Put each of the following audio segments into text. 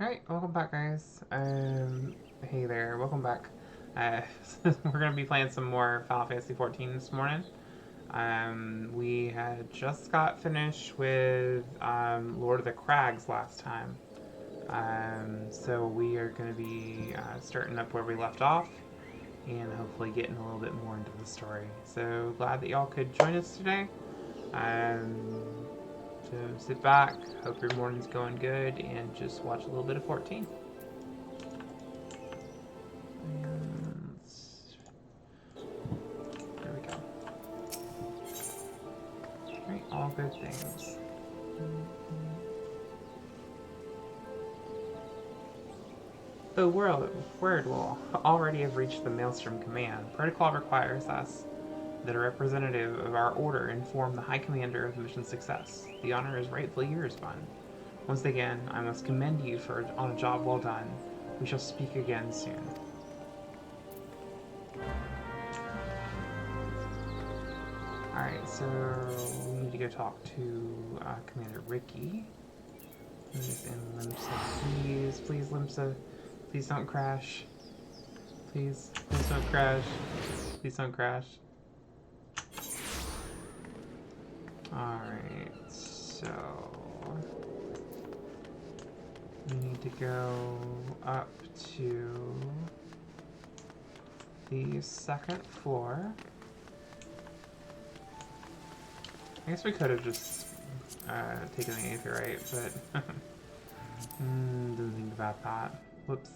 Alright, welcome back, guys. Hey there, welcome back. We're gonna be playing some more Final Fantasy XIV this morning. We had just got finished with Lord of the Crags last time. So we are gonna be starting up where we left off and hopefully getting a little bit more into the story. So glad that y'all could join us today. So sit back, hope your morning's going good, and just watch a little bit of 14. There we go. Alright, all good things. The word will already have reached the Maelstrom Command. Protocol requires us that a representative of our order inform the High Commander of mission success. The honor is rightfully yours, Bun. Once again, I must commend you on a job well done. We shall speak again soon. Alright, so we need to go talk to Commander Ricky. Who's in Limsa. Please, Limsa. Please don't crash. Please don't crash. Please don't crash. Alright, so we need to go up to the second floor. I guess we could have just taken the aetherite, but didn't think about that. Whoops.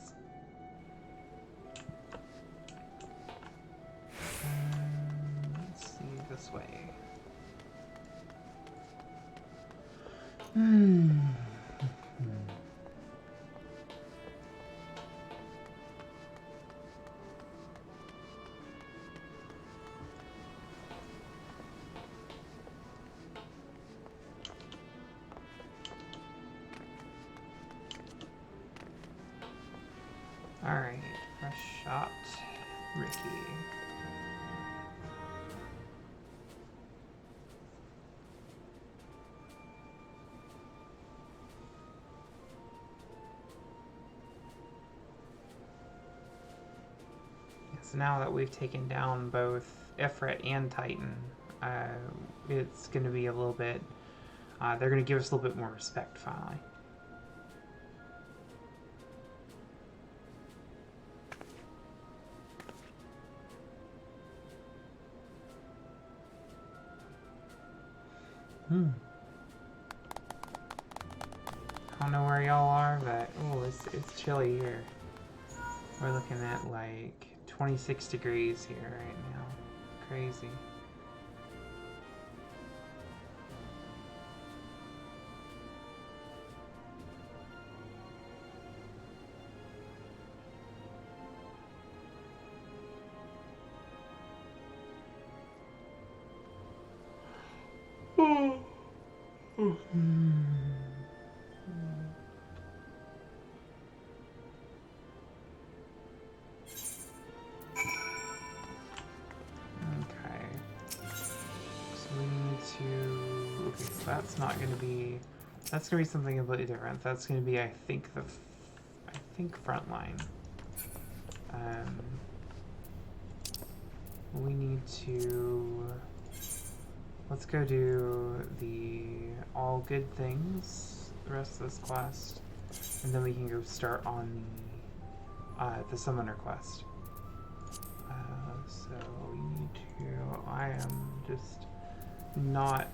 Let's see, this way. Alright, fresh shot, Ricky. So now that we've taken down both Ifrit and Titan, it's going to be a little bit, they're going to give us a little bit more respect finally. I don't know where y'all are, but it's chilly here. We're looking at like 26 degrees here right now. Crazy. That's gonna be something completely different. That's gonna be, I think frontline. We need to, let's go do the all good things, the rest of this quest, and then we can go start on the summoner quest. So we need to, I am just not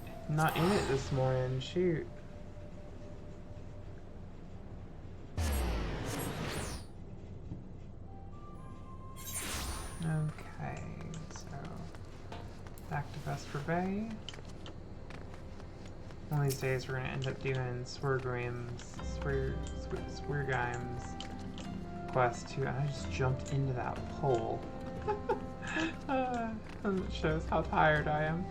in it this morning, shoot. Okay, so back to Vesper Bay. One of these days we're gonna end up doing Swergrim's quest too, and I just jumped into that pole. It shows how tired I am.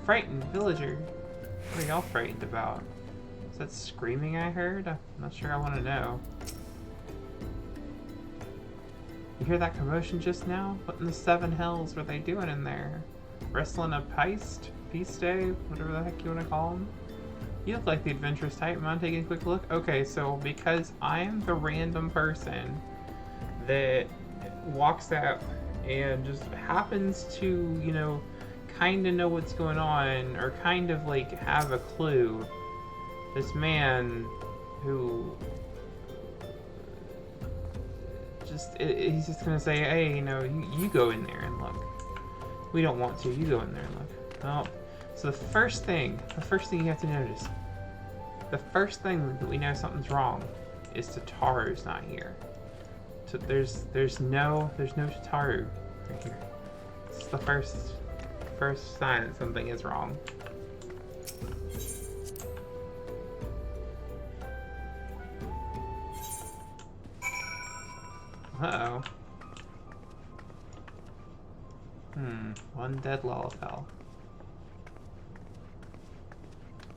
Frightened villager. What are y'all frightened about? Is that screaming I heard? I'm not sure I want to know. You hear that commotion just now? What in the seven hells were they doing in there? Wrestling a peace day? Whatever the heck you want to call them? You look like the adventurous type. Mind taking a quick look? Okay, so because I am the random person that walks out and just happens to, you know, kind of know what's going on or kind of like have a clue, this man who just, he's just gonna say, hey, you know, you go in there and look. We don't want to. You go in there and look. Well, so the first thing you have to notice, the first thing that we know something's wrong is Tataru's not here. So there's no Tataru right here. It's the first sign that something is wrong. Uh-oh. One dead Lalafell.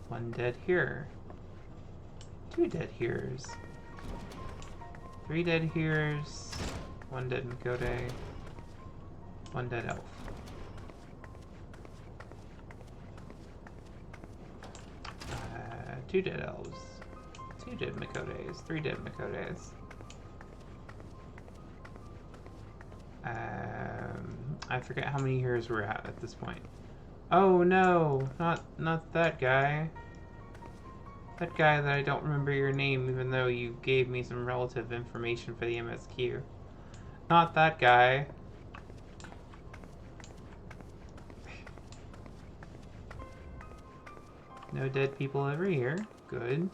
One dead here. Two dead hearers. Three dead hearers. One dead Mikode. One dead elf. Two dead elves. Two dead Mikodes. Three dead Mikodes. I forget how many hearers we're at this point. Oh no, not that guy. That guy that I don't remember your name, even though you gave me some relative information for the MSQ. Not that guy. No dead people over here. Good.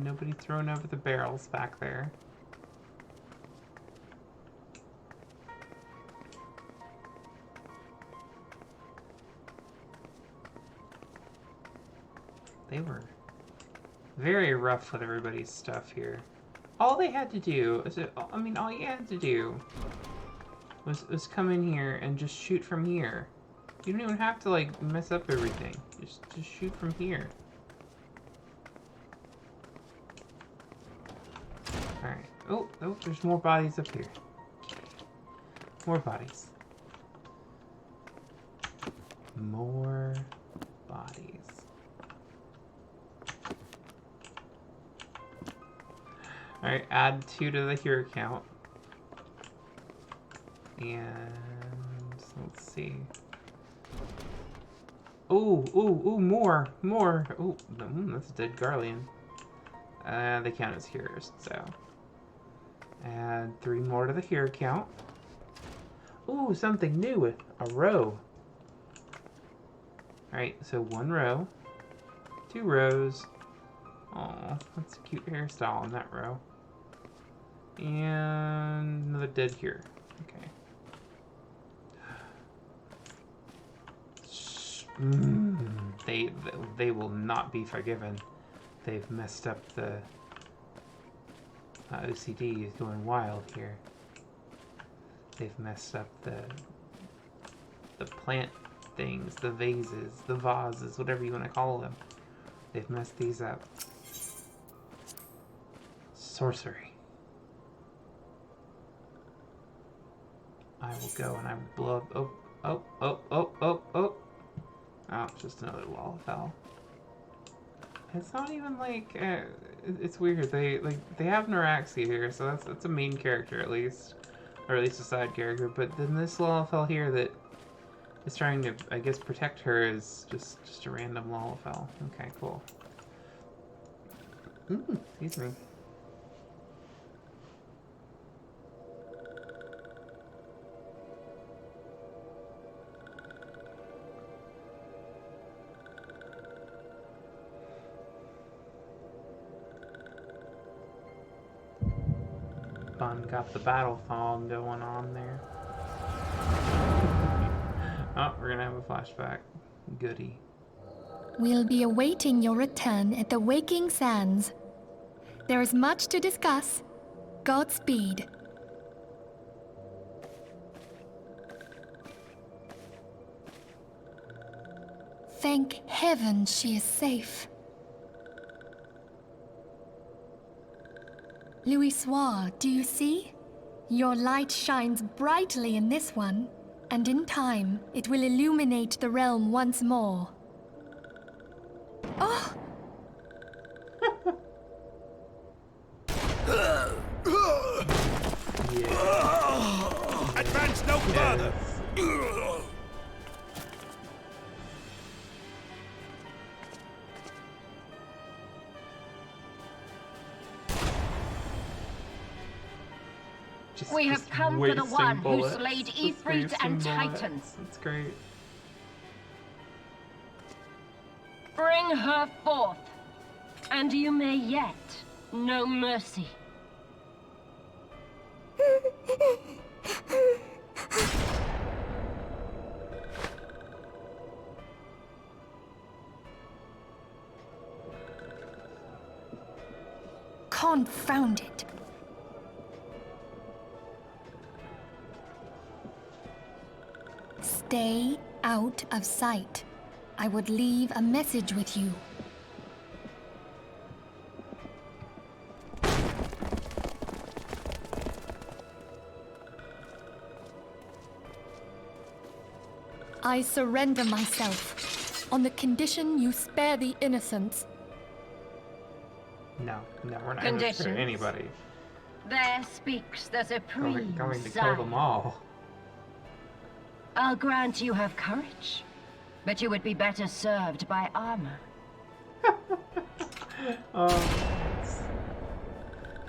Nobody thrown over the barrels back there. They were very rough with everybody's stuff here. All they had to do, I mean, all you had to do was come in here and just shoot from here. You don't even have to, like, mess up everything. Just shoot from here. Alright. Oh, there's more bodies up here. More bodies. More bodies. Alright, add 2 to the hero count. And let's see. Ooh, more. Ooh, that's a dead Garlean. They count as heroes, so. Add 3 more to the hero count. Ooh, something new, a row. Alright, so 1 row. 2 rows. Oh, that's a cute hairstyle on that row. And another dead here. Okay. They will not be forgiven. They've messed up the OCD is going wild here. They've messed up the plant things, the vases, the vases, whatever you want to call them. They've messed these up. Sorcery. I will go and I will blow up. Oh, just another Lalafell. It's not even like it's weird. They have Naraxi here, so that's a main character at least, or at least a side character. But then this Lalafell here that is trying to, I guess, protect her is just a random Lalafell. Okay, cool. Excuse me. Bun got the battle song going on there. Oh, we're gonna have a flashback. Goody. We'll be awaiting your return at the Waking Sands. There is much to discuss. Godspeed. Thank heaven she is safe. Louis Soir, do you see? Your light shines brightly in this one, And in time, it will illuminate the realm once more. Oh! Yeah. Advance no further! We have come for the one who slayed Ifrit and Titans. Titans. That's great. Bring her forth, and you may yet know mercy. Confound it. Stay out of sight. I would leave a message with you. I surrender myself, on the condition you spare the innocents. No, we're not going to spare anybody. There speaks the supreme Going to Sire. kill them all. I'll grant you have courage, but you would be better served by armor.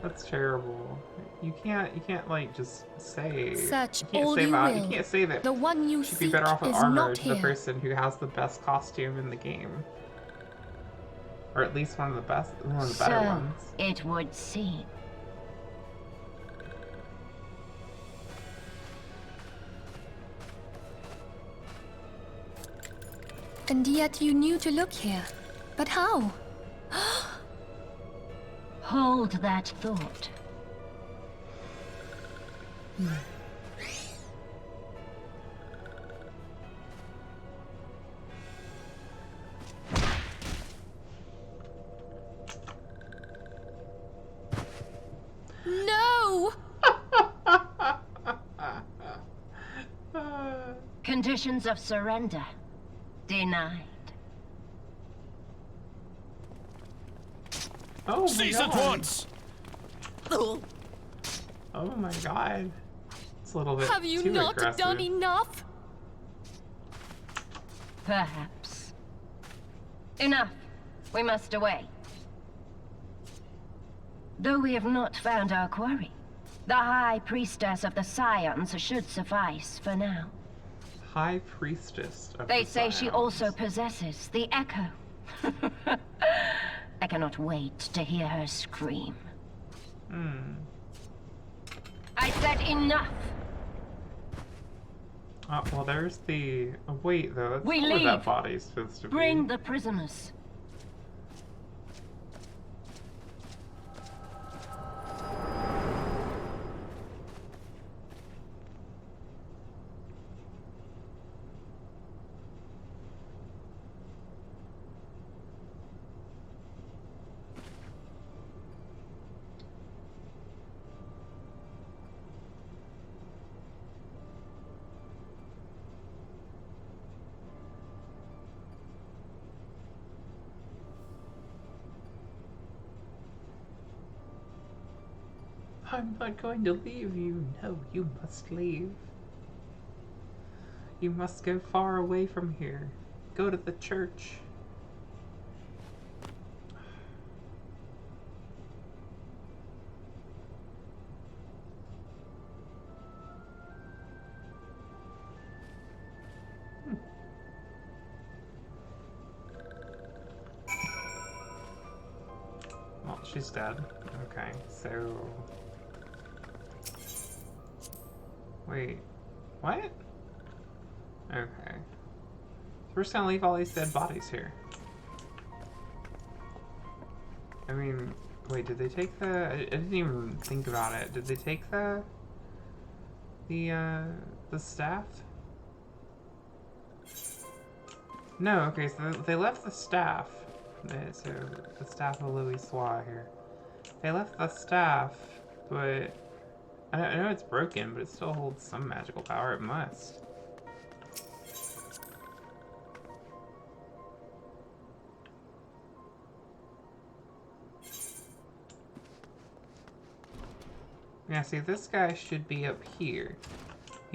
That's terrible. You can't like just say. Search You can't all say you that. will. You can't say that. The one you Should be seek better off with is armor not to the here. person who has the best costume in the game, or at least one of the better ones. It would seem. And yet you knew to look here. But how? Hold that thought. No! Conditions of surrender denied. Oh my Cease god. at once! Oh my god. It's a little bit Have you too not aggressive. done enough? Perhaps. Enough. We must away. Though we have not found our quarry, the High Priestess of the Scions should suffice for now. High Priestess of They the say she Scions. also possesses the Echo. I cannot wait to hear her scream. I said enough! Oh, well, there's the... Oh, wait, though. That's We not where that leave. body's supposed to Bring be. the prisoners. I'm not going to leave you. No, you must leave. You must go far away from here. Go to the church. Well, she's dead. Okay, so... Wait, what? Okay. So we're just gonna leave all these dead bodies here. I mean, wait, did they take the... I didn't even think about it. Did they take the staff? No, okay, so they left the staff. So, the staff of Louis Soir here. They left the staff, but... I know it's broken, but it still holds some magical power. It must. Yeah, see, this guy should be up here.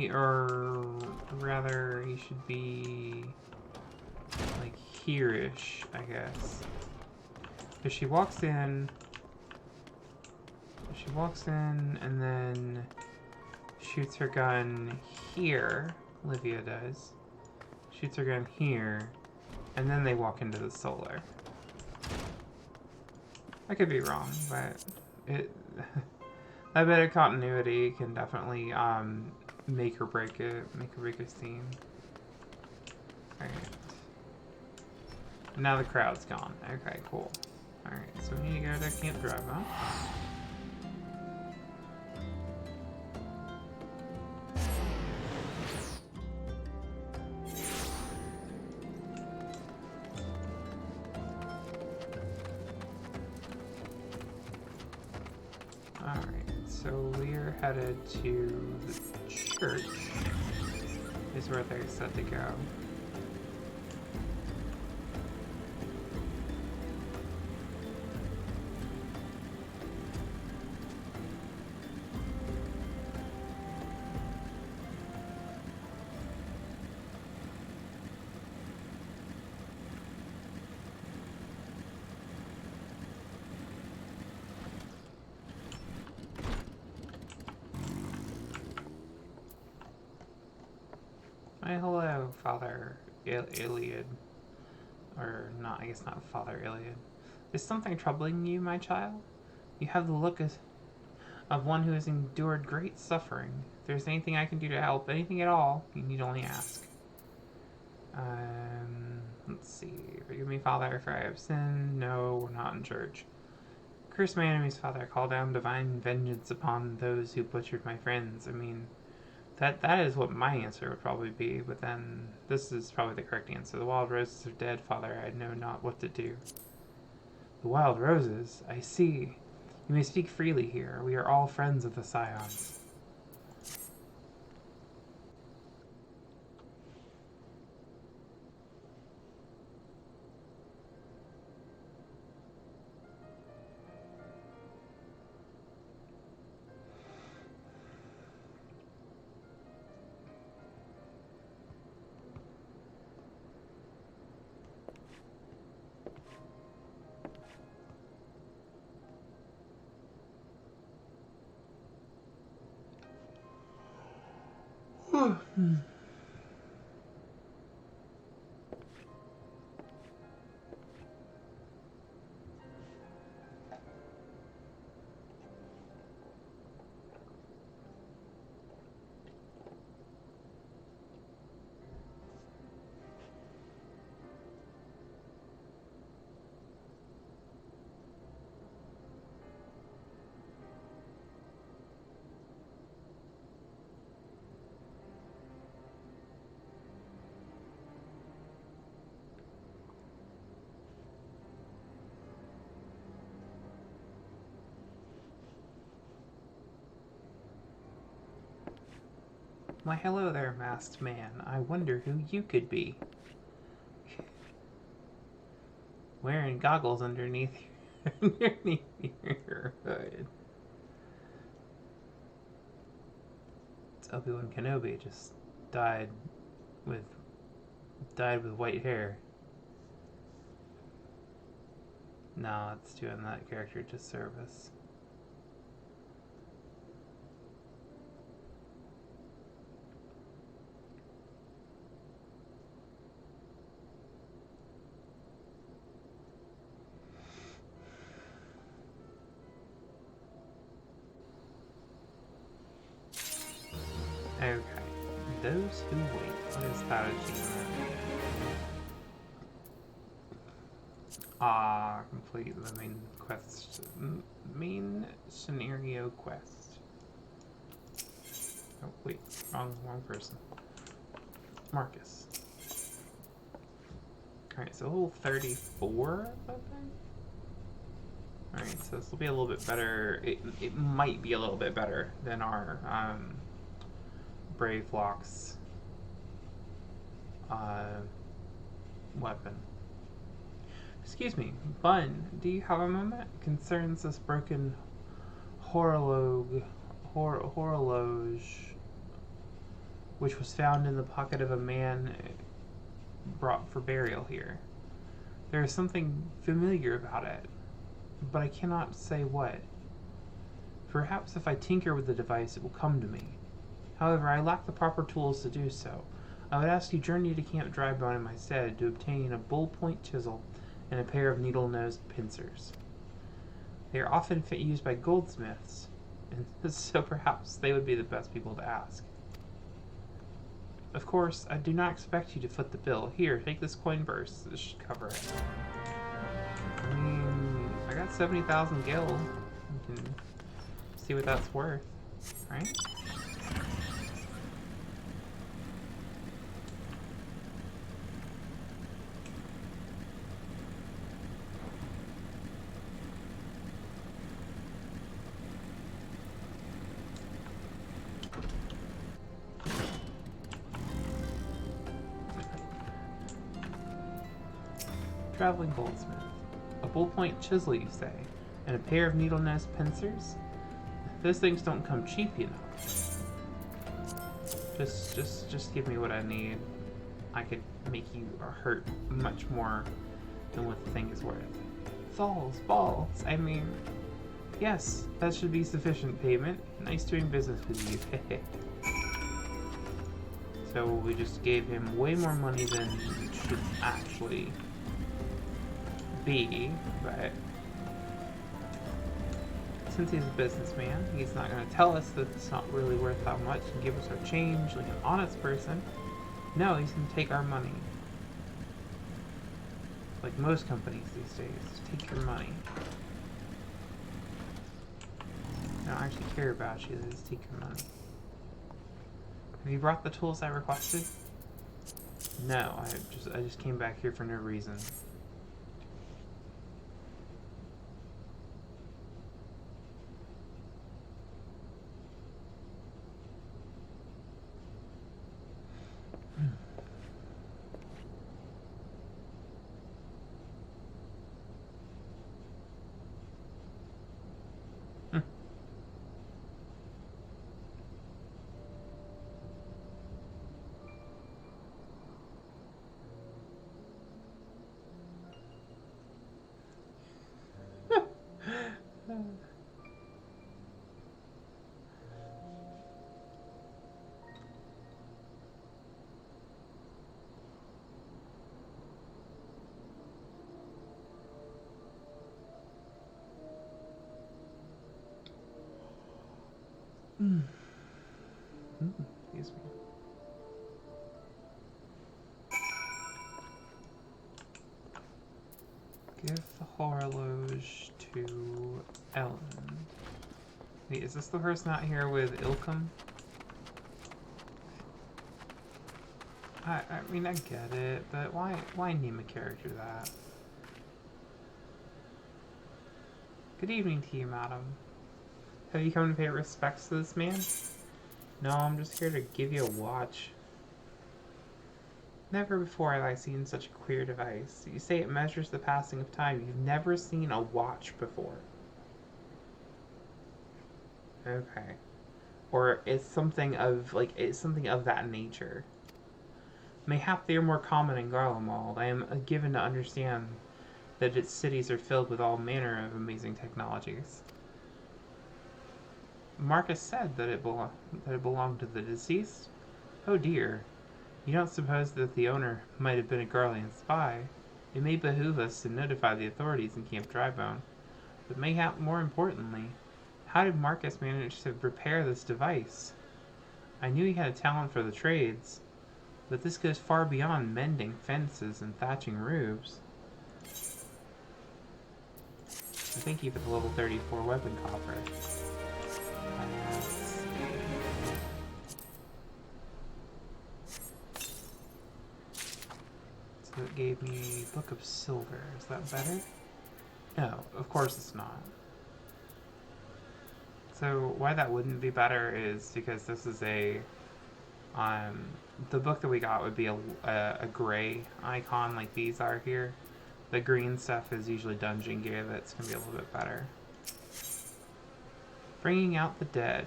Or rather, he should be like here-ish, I guess. If she walks in, and then shoots her gun here, Livia does. Shoots her gun here, and then they walk into the solar. I could be wrong, but that bit of continuity can definitely make or break a scene. Alright. Now the crowd's gone. Okay, cool. Alright, so we need to go to Camp Drive, huh? Alright, so we're headed to the church, is where they're set to go. Hi, hello, Father Iliad. Or not, I guess not Father Iliad. Is something troubling you, my child? You have the look of one who has endured great suffering. If there's anything I can do to help, anything at all, you need only ask. Let's see. Forgive me, Father, for I have sinned. No, we're not in church. Curse my enemies, Father. Call down divine vengeance upon those who butchered my friends. I mean, that is what my answer would probably be, but then this is probably the correct answer. The wild roses are dead, Father. I know not what to do. The wild roses? I see. You may speak freely here. We are all friends of the Scions. Why, hello there, masked man. I wonder who you could be. Wearing goggles underneath your hood. It's Obi-Wan Kenobi, just died with white hair. No, it's doing that character disservice. Okay. Those who wait. What is that achievement? Complete the main quest. Main scenario quest. Oh, wait. Wrong person. Marcus. Alright, so level 34 of that thing? Alright, so this will be a little bit better. It might be a little bit better than our, Brave Lock's weapon. Excuse me, Bun, do you have a moment? Concerns this broken horologe horologe, which was found in the pocket of a man brought for burial here. There is something familiar about it, but I cannot say what. Perhaps if I tinker with the device, it will come to me. However, I lack the proper tools to do so. I would ask you journey to Camp Drybone in my stead to obtain a bull-point chisel and a pair of needle-nosed pincers. They are often used by goldsmiths, and so perhaps they would be the best people to ask. Of course, I do not expect you to foot the bill. Here, take this coin purse. This should cover it. I mean, I got 70,000 gil. You can see what that's worth, right? Traveling goldsmith. A bull-point chisel, you say, and a pair of needle-nosed pincers? Those things don't come cheap, you know. Just give me what I need. I could make you hurt much more than what the thing is worth. Balls. I mean, yes, that should be sufficient payment. Nice doing business with you. So we just gave him way more money than it should actually be, but since he's a businessman, he's not going to tell us that it's not really worth that much and give us our change like an honest person. No, he's going to take our money. Like most companies these days, just take your money. They don't actually care about you, they just take your money. Have you brought the tools I requested? No, I just came back here for no reason. Excuse me. Give the horologe to Ellen. Wait, is this the person out here with Ilkum? I mean, I get it, but why name a character that? Good evening to you, madam. Have you come to pay respects to this man? No, I'm just here to give you a watch. Never before have I seen such a queer device. You say it measures the passing of time. You've never seen a watch before. Okay. Or it's something of, that nature. Mayhap they are more common in Garlemald. I am given to understand that its cities are filled with all manner of amazing technologies. Marcus said that it belonged to the deceased? Oh dear. You don't suppose that the owner might have been a Garlean spy? It may behoove us to notify the authorities in Camp Drybone. But mayhap more importantly, how did Marcus manage to repair this device? I knew he had a talent for the trades, but this goes far beyond mending fences and thatching roofs. Thank you for the level 34 weapon coffer. So it gave me Book of Silver. Is that better? No, of course it's not. So why that wouldn't be better is because this is a the book that we got would be a gray icon like these are here. The green stuff is usually dungeon gear that's going to be a little bit better. Bringing out the dead.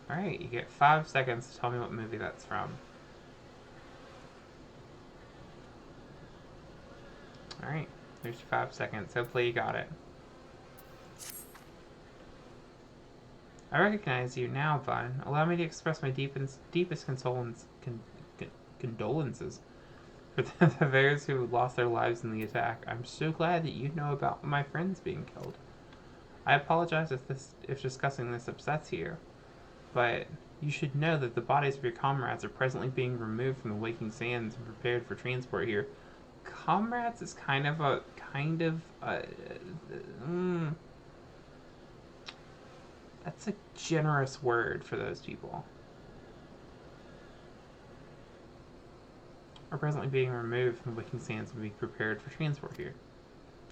Alright, you get 5 seconds to tell me what movie that's from. Alright, there's your 5 seconds. Hopefully you got it. I recognize you now, Bun. Allow me to express my deepest condolences for those who lost their lives in the attack. I'm so glad that you know about my friends being killed. I apologize if discussing this upsets you, but you should know that the bodies of your comrades are presently being removed from the Waking Sands and prepared for transport here. Comrades is kind of that's a generous word for those people. Are presently being removed from the Waking Sands and being prepared for transport here.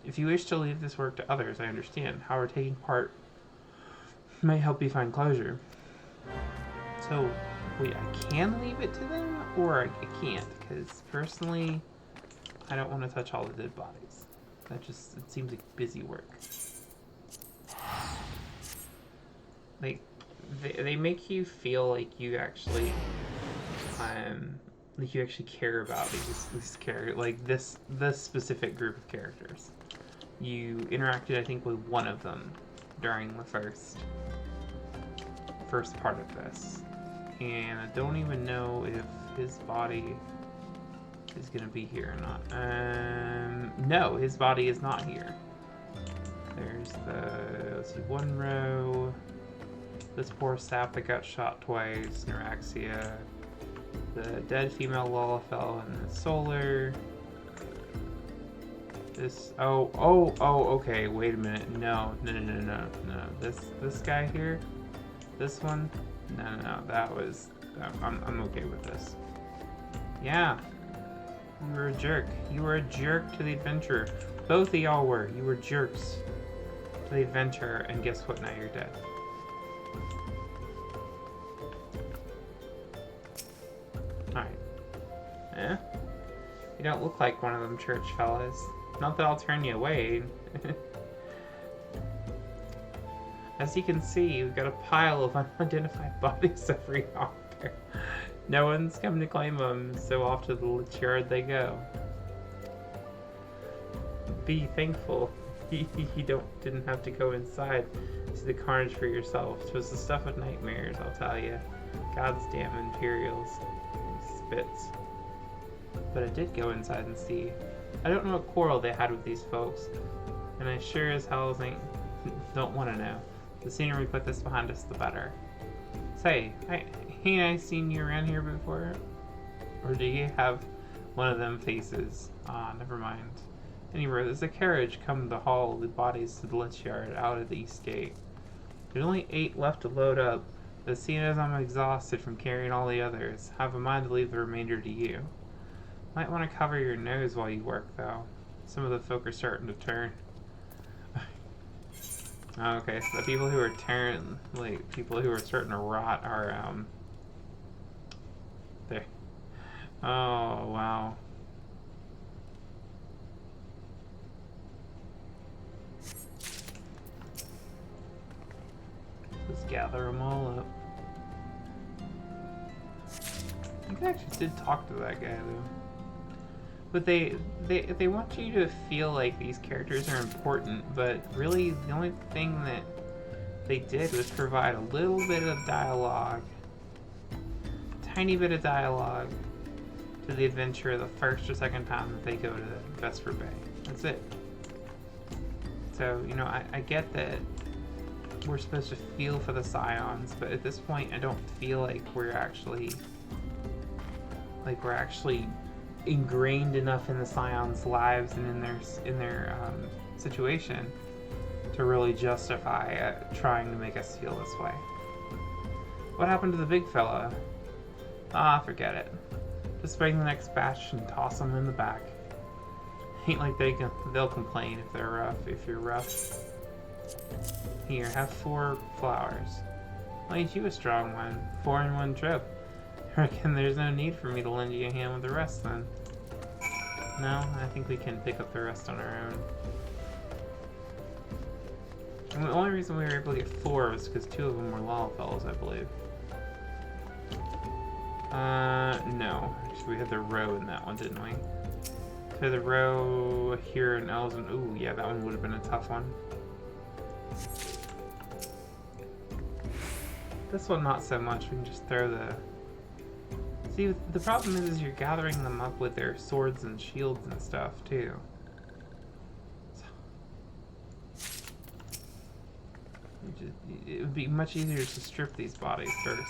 If you wish to leave this work to others, I understand. However, taking part might help you find closure. So, wait, I can leave it to them, or I can't? Because personally, I don't want to touch all the dead bodies. It seems like busy work. Like, they make you feel like you actually, care about these characters, like this specific group of characters. You interacted, I think, with one of them during the first part of this, and I don't even know if his body is gonna be here or not. No, his body is not here. There's let's see, one row. This poor sap that got shot twice, Neuraxia. The dead female Lalafell and the Solar. This, okay, wait a minute. No. This guy here? This one? No, that was, I'm okay with this. Yeah. You were a jerk. You were a jerk to the adventurer. Both of y'all were. You were jerks to the adventurer, and guess what? Now you're dead. Alright. You don't look like one of them church fellas. Not that I'll turn you away. As you can see, we've got a pile of unidentified bodies over yonder. No one's come to claim them, so off to the lich yard they go. Be thankful you didn't have to go inside to the carnage for yourself. 'Twas the stuff of nightmares, I'll tell you. God's damn Imperials. Spits. But I did go inside and see. I don't know what quarrel they had with these folks, and I sure as hell don't want to know. The sooner we put this behind us, the better. Say, ain't I seen you around here before? Or do you have one of them faces? Ah, never mind. Anyway, there's a carriage come to haul the bodies to the lich yard out of the east gate. There's only 8 left to load up, but seeing as I'm exhausted from carrying all the others, I have a mind to leave the remainder to you. Might want to cover your nose while you work, though. Some of the folk are starting to turn. Okay, so the people who are people who are starting to rot are, there. Oh, wow. Let's gather them all up. I think I actually did talk to that guy, though. But they want you to feel like these characters are important, but really the only thing that they did was provide a little bit of dialogue, tiny bit of dialogue, to the adventurer the first or second time that they go to Vesper Bay. That's it. So, you know, I get that we're supposed to feel for the Scions, but at this point I don't feel like we're actually ingrained enough in the Scions' lives and in their situation to really justify trying to make us feel this way. What happened to the big fella? Ah, forget it. Just bring the next batch and toss them in the back. Ain't like they'll complain if they're rough. If you're rough, here, have 4 flowers. Well, ain't you a strong one? 4 in one trip. I reckon there's no need for me to lend you a hand with the rest, then. No, I think we can pick up the rest on our own. And the only reason we were able to get 4 was because 2 of them were Lalafells, I believe. No. Actually, we had the row in that one, didn't we? So the row here in Elzen. Ooh, yeah, that one would have been a tough one. This one, not so much. We can just throw the... See, the problem is you're gathering them up with their swords and shields and stuff, too. It would be much easier to strip these bodies first.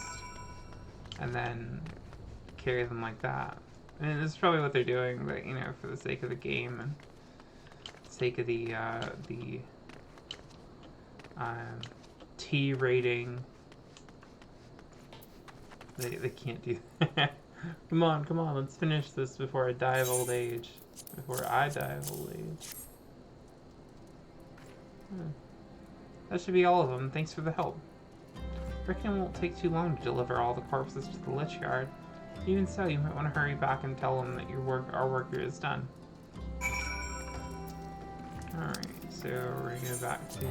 And then carry them like that. And this is probably what they're doing, but, you know, for the sake of the game and sake of the T rating. They can't do that. Come on, let's finish this before I die of old age. Before I die of old age. That should be all of them. Thanks for the help. Reckon it won't take too long to deliver all the corpses to the Lich Yard. Even so, you might want to hurry back and tell them that our work here is done. Alright, so we're gonna go back to the...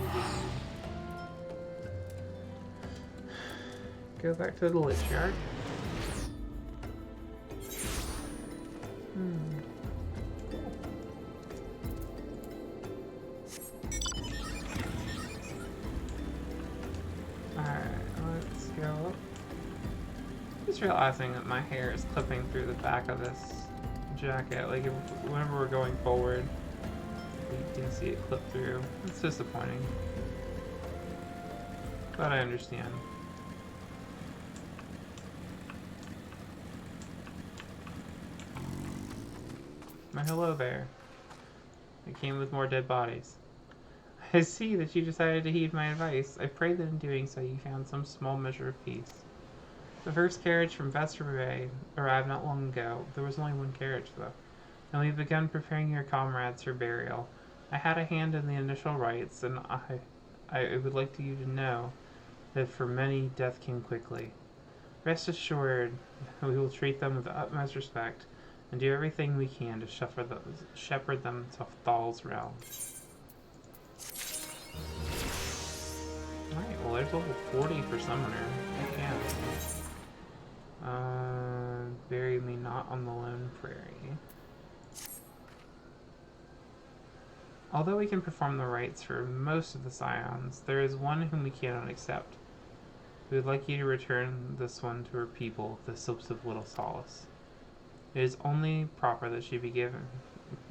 Go back to the Lich Yard. Alright, let's go up. Just realizing that my hair is clipping through the back of this jacket. Like, whenever we're going forward, you can see it clip through. It's disappointing. But I understand. My hello there. I came with more dead bodies. I see that you decided to heed my advice. I pray that in doing so you found some small measure of peace. The first carriage from Vestre arrived not long ago. There was only one carriage, though. And we've begun preparing your comrades for burial. I had a hand in the initial rites, and I would like you to know that for many, death came quickly. Rest assured, we will treat them with the utmost respect, and do everything we can to shepherd them to Thal's realm. Alright, well there's level 40 for Summoner. Yeah. Bury me not on the lone prairie. Although we can perform the rites for most of the Scions, there is one whom we cannot accept. We would like you to return this one to her people, the Silps of Little Solace. It is only proper that she be given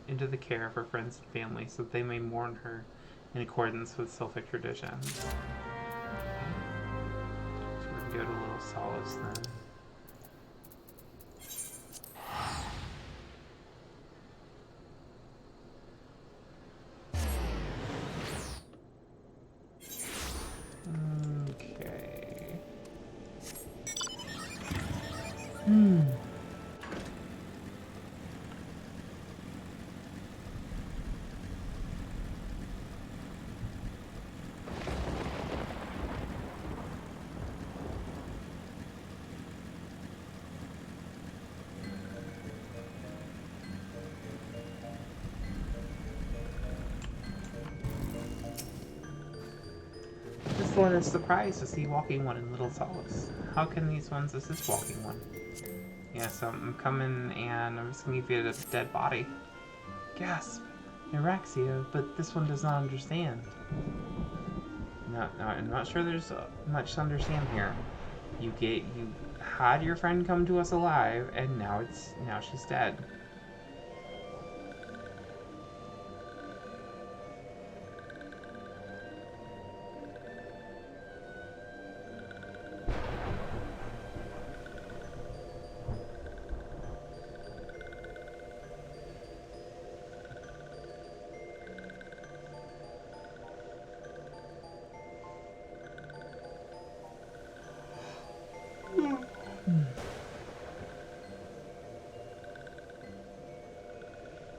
into the care of her friends and family, so that they may mourn her in accordance with Sylphic traditions. So we can go to Little Solace then. Okay. This one is surprised to see Walking One in Little Solace. How can these ones assist Walking One? Yeah, so I'm coming and I'm just gonna give you a dead body. Gasp! Araxia, but this one does not understand. No, I'm not sure there's much to understand here. You had your friend come to us alive, and now she's dead.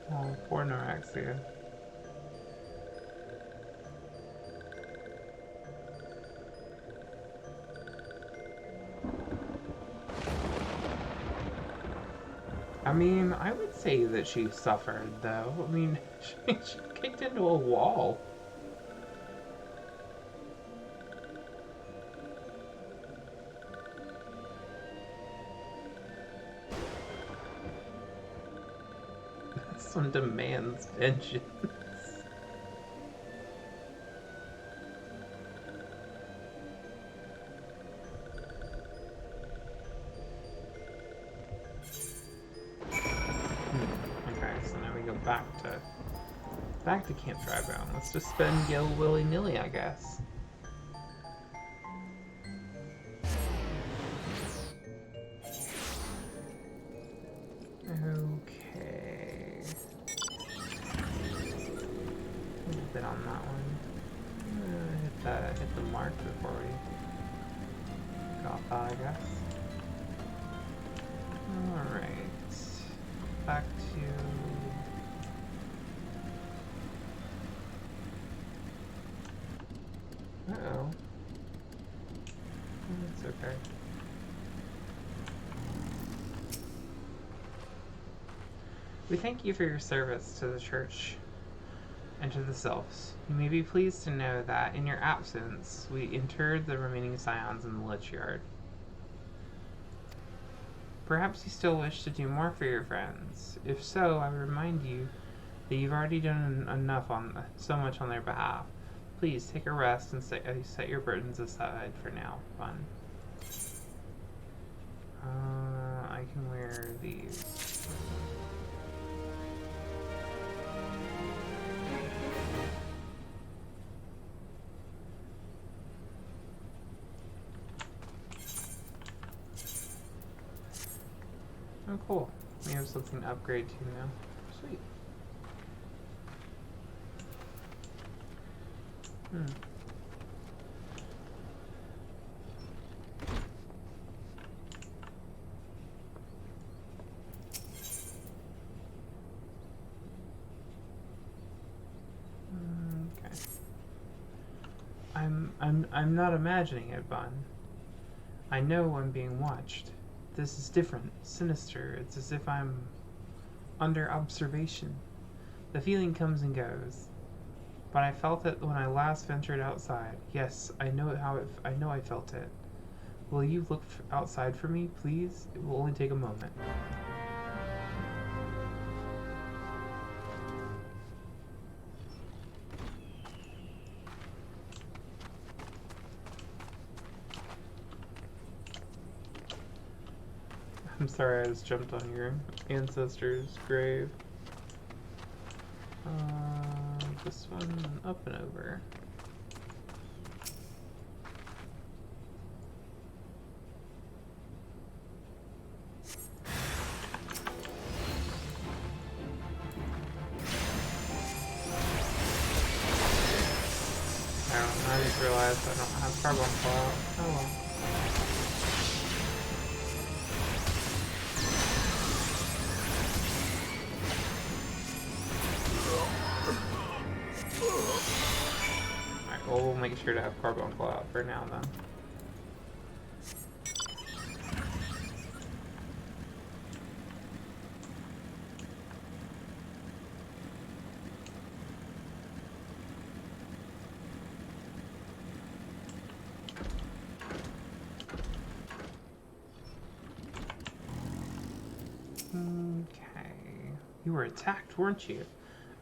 Oh, poor Noraxia. I mean, I would say that she suffered, though. I mean, she kicked into a wall. one demands vengeance. Okay, so now we go back to Camp Drybound. Let's just spend Gil willy-nilly, I guess. Okay. A little bit on that one. Hit the mark before we got that, I guess. Alright. Back to... Uh-oh. It's okay. We thank you for your service to the church and to the Sylphs. You may be pleased to know that in your absence, we interred the remaining Scions in the Lich Yard. Perhaps you still wish to do more for your friends. If so, I remind you that you've already done enough so much on their behalf. Please take a rest and set your burdens aside for now, Bun. I can wear these. Oh, cool. We have something to upgrade to now. Sweet. Okay. I'm not imagining it, Bun. I know I'm being watched. This is different, sinister. It's as if I'm under observation. The feeling comes and goes, but I felt it when I last ventured outside. Yes, I know I felt it. Will you look outside for me, please? It will only take a moment. I'm sorry I just jumped on your ancestor's grave. This one up and over. I just realized I don't have carbon fallout. Oh well. Well, we'll make sure to have carbon fallout for now then. Okay. You were attacked, weren't you?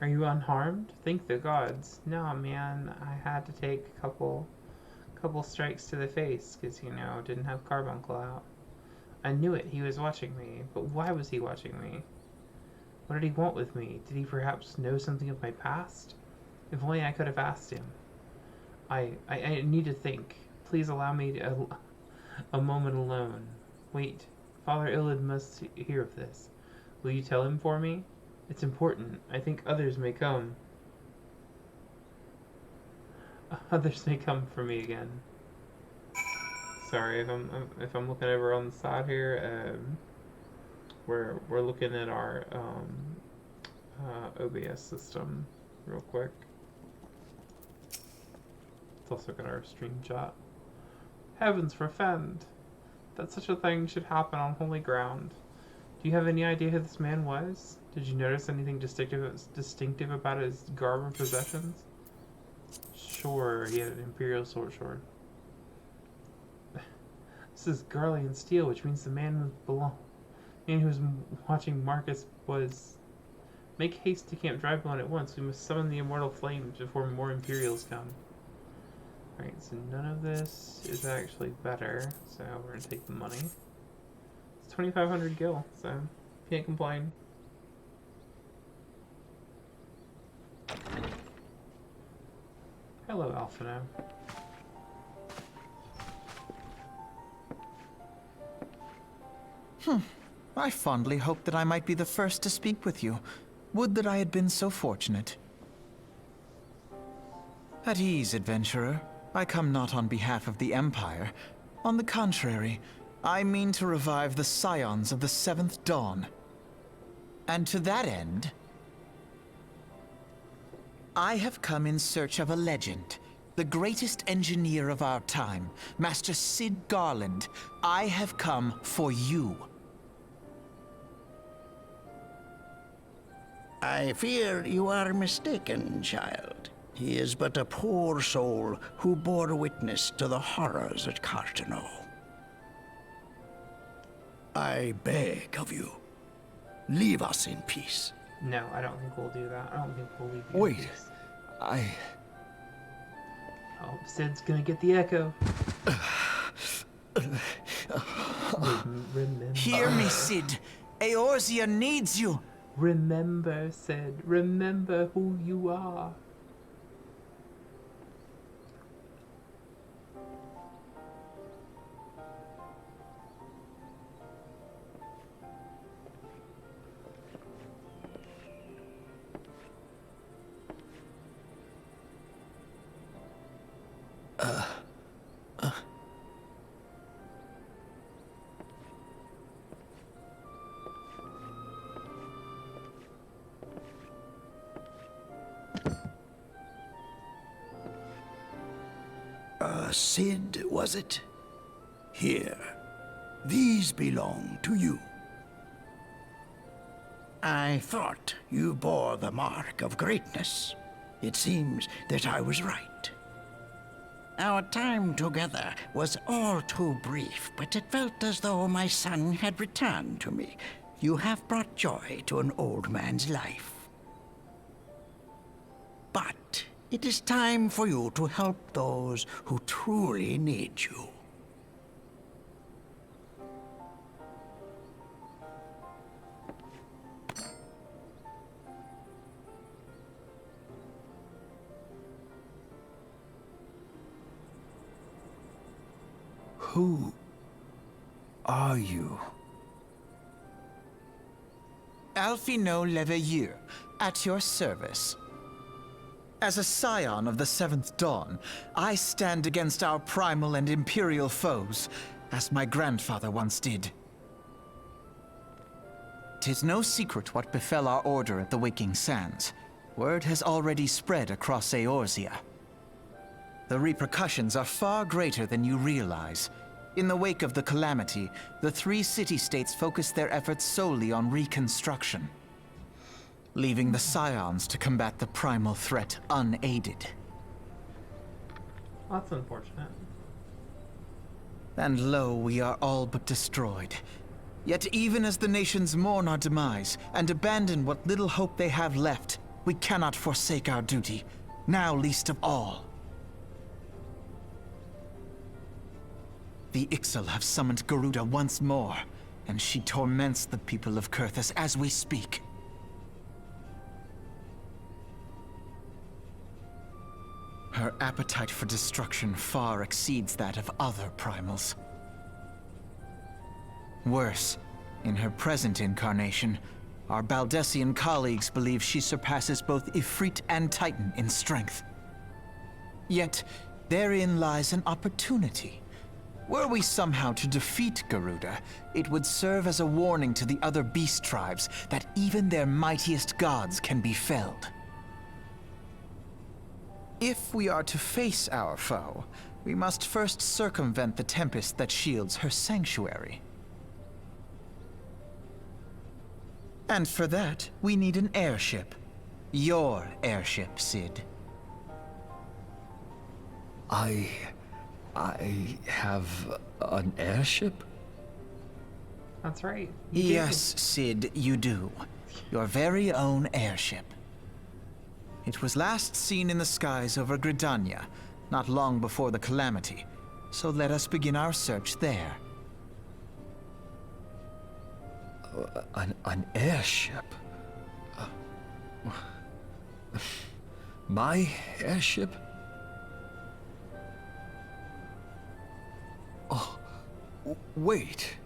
Are you unharmed? Thank the gods. No, man, I had to take a couple strikes to the face because, you know, didn't have carbon clout. I knew it. He was watching me. But why was he watching me? What did he want with me? Did he perhaps know something of my past? If only I could have asked him. I need to think. Please allow me a moment alone. Wait. Father Illid must hear of this. Will you tell him for me? It's important. I think others may come. Others may come for me again. Sorry if I'm looking over on the side here. We're looking at our OBS system real quick. Let's also got our stream chat. Heavens forfend! That such a thing should happen on holy ground. Do you have any idea who this man was? Did you notice anything distinctive about his garb or possessions? Sure, he had an Imperial sword. This is Garlean steel, which means the man who was watching Marcus was Make haste to Camp Drybone at once. We must summon the immortal flames before more Imperials come. Alright, so none of this is actually better, so we're gonna take the money. It's 2,500 gil, so can't complain. Hello, Alphino. I fondly hoped that I might be the first to speak with you. Would that I had been so fortunate. At ease, adventurer. I come not on behalf of the Empire. On the contrary, I mean to revive the Scions of the 7th Dawn. And to that end, I have come in search of a legend. The greatest engineer of our time, Master Cid Garland. I have come for you. I fear you are mistaken, child. He is but a poor soul who bore witness to the horrors at Cartano. I beg of you, leave us in peace. No, I don't think we'll do that. I don't think we'll leave you. Wait, I... Oh, Sid's gonna get the echo. Remember. Hear me, Cid. Eorzea needs you. Remember, Sid. Remember who you are. Cid, was it? Here. These belong to you. I thought you bore the mark of greatness. It seems that I was right. Our time together was all too brief, but it felt as though my son had returned to me. You have brought joy to an old man's life. But it is time for you to help those who truly need you. Who are you? Alphino Leveilleur, at your service. As a scion of the 7th Dawn, I stand against our primal and imperial foes, as my grandfather once did. 'Tis no secret what befell our order at the Waking Sands. Word has already spread across Eorzea. The repercussions are far greater than you realize. In the wake of the calamity, the 3 city-states focused their efforts solely on reconstruction, leaving the Scions to combat the primal threat unaided. That's unfortunate. And lo, we are all but destroyed. Yet even as the nations mourn our demise and abandon what little hope they have left, we cannot forsake our duty, now least of all. The Ixal have summoned Garuda once more, and she torments the people of Kurthus as we speak. Her appetite for destruction far exceeds that of other primals. Worse, in her present incarnation, our Baldessian colleagues believe she surpasses both Ifrit and Titan in strength. Yet, therein lies an opportunity. Were we somehow to defeat Garuda, it would serve as a warning to the other beast tribes that even their mightiest gods can be felled. If we are to face our foe, we must first circumvent the tempest that shields her sanctuary. And for that, we need an airship. Your airship, Cid. I have an airship? That's right. You do. Yes, Cid, you do. Your very own airship. It was last seen in the skies over Gridania, not long before the calamity. So let us begin our search there. An airship? My airship? Oh, wait.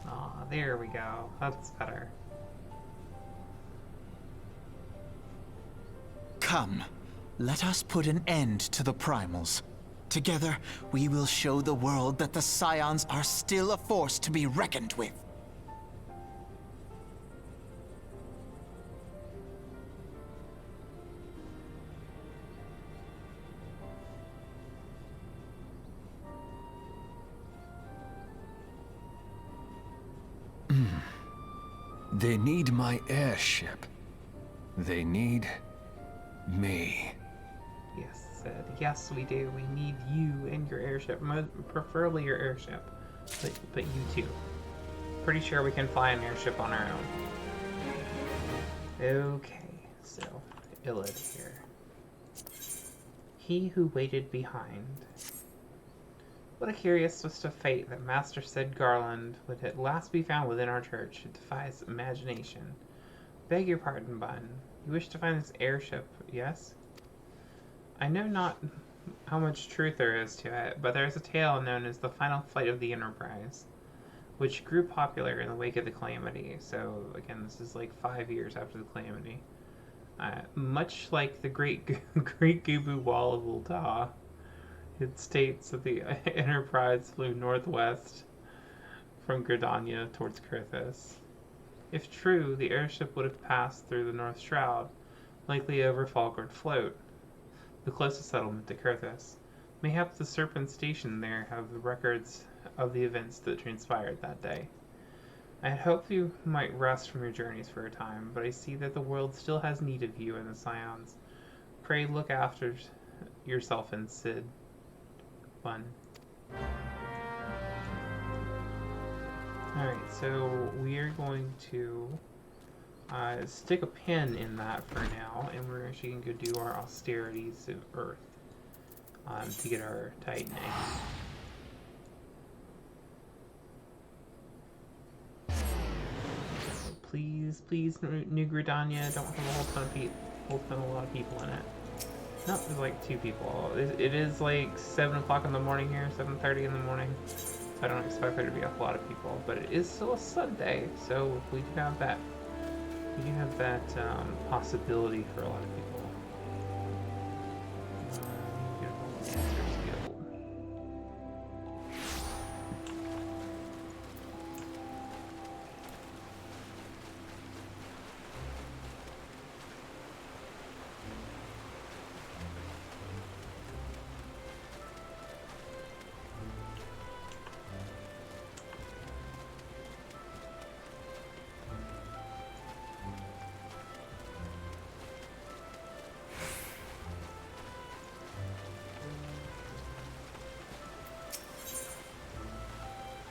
Ah, there we go. That's better. Come, let us put an end to the primals. Together, we will show the world that the Scions are still a force to be reckoned with. They need my airship. They need me. Yes, Sid. Yes, we do. We need you and your airship. Preferably your airship. But you too. Pretty sure we can fly an airship on our own. Okay, so Illid here. He who waited behind. What a curious twist of fate that Master Sid Garland would at last be found within our church. It defies imagination. Beg your pardon, Bun. You wish to find this airship, yes? I know not how much truth there is to it, but there is a tale known as the final flight of the Enterprise, which grew popular in the wake of the Calamity. So, again, this is like 5 years after the Calamity. Much like the Great Gubu Wall of Ulta, it states that the Enterprise flew northwest from Gridania towards Kurthus. If true, the airship would have passed through the North Shroud, likely over Falgard Float, the closest settlement to Kurthus. Mayhap the Serpent Station there have the records of the events that transpired that day. I had hoped you might rest from your journeys for a time, but I see that the world still has need of you and the Scions. Pray look after yourself and Sid. Bun. Alright, so we are going to stick a pin in that for now, and we're actually going to go do our austerities of Earth to get our Titan egg. Please, please, New Gridania, don't have a whole ton of a lot of people in it. No, there's like 2 people. It is like 7 o'clock in the morning here, 7:30 in the morning. So I don't expect there to be a lot of people, but it is still a Sunday, so we do have that. We do have that possibility for a lot of people.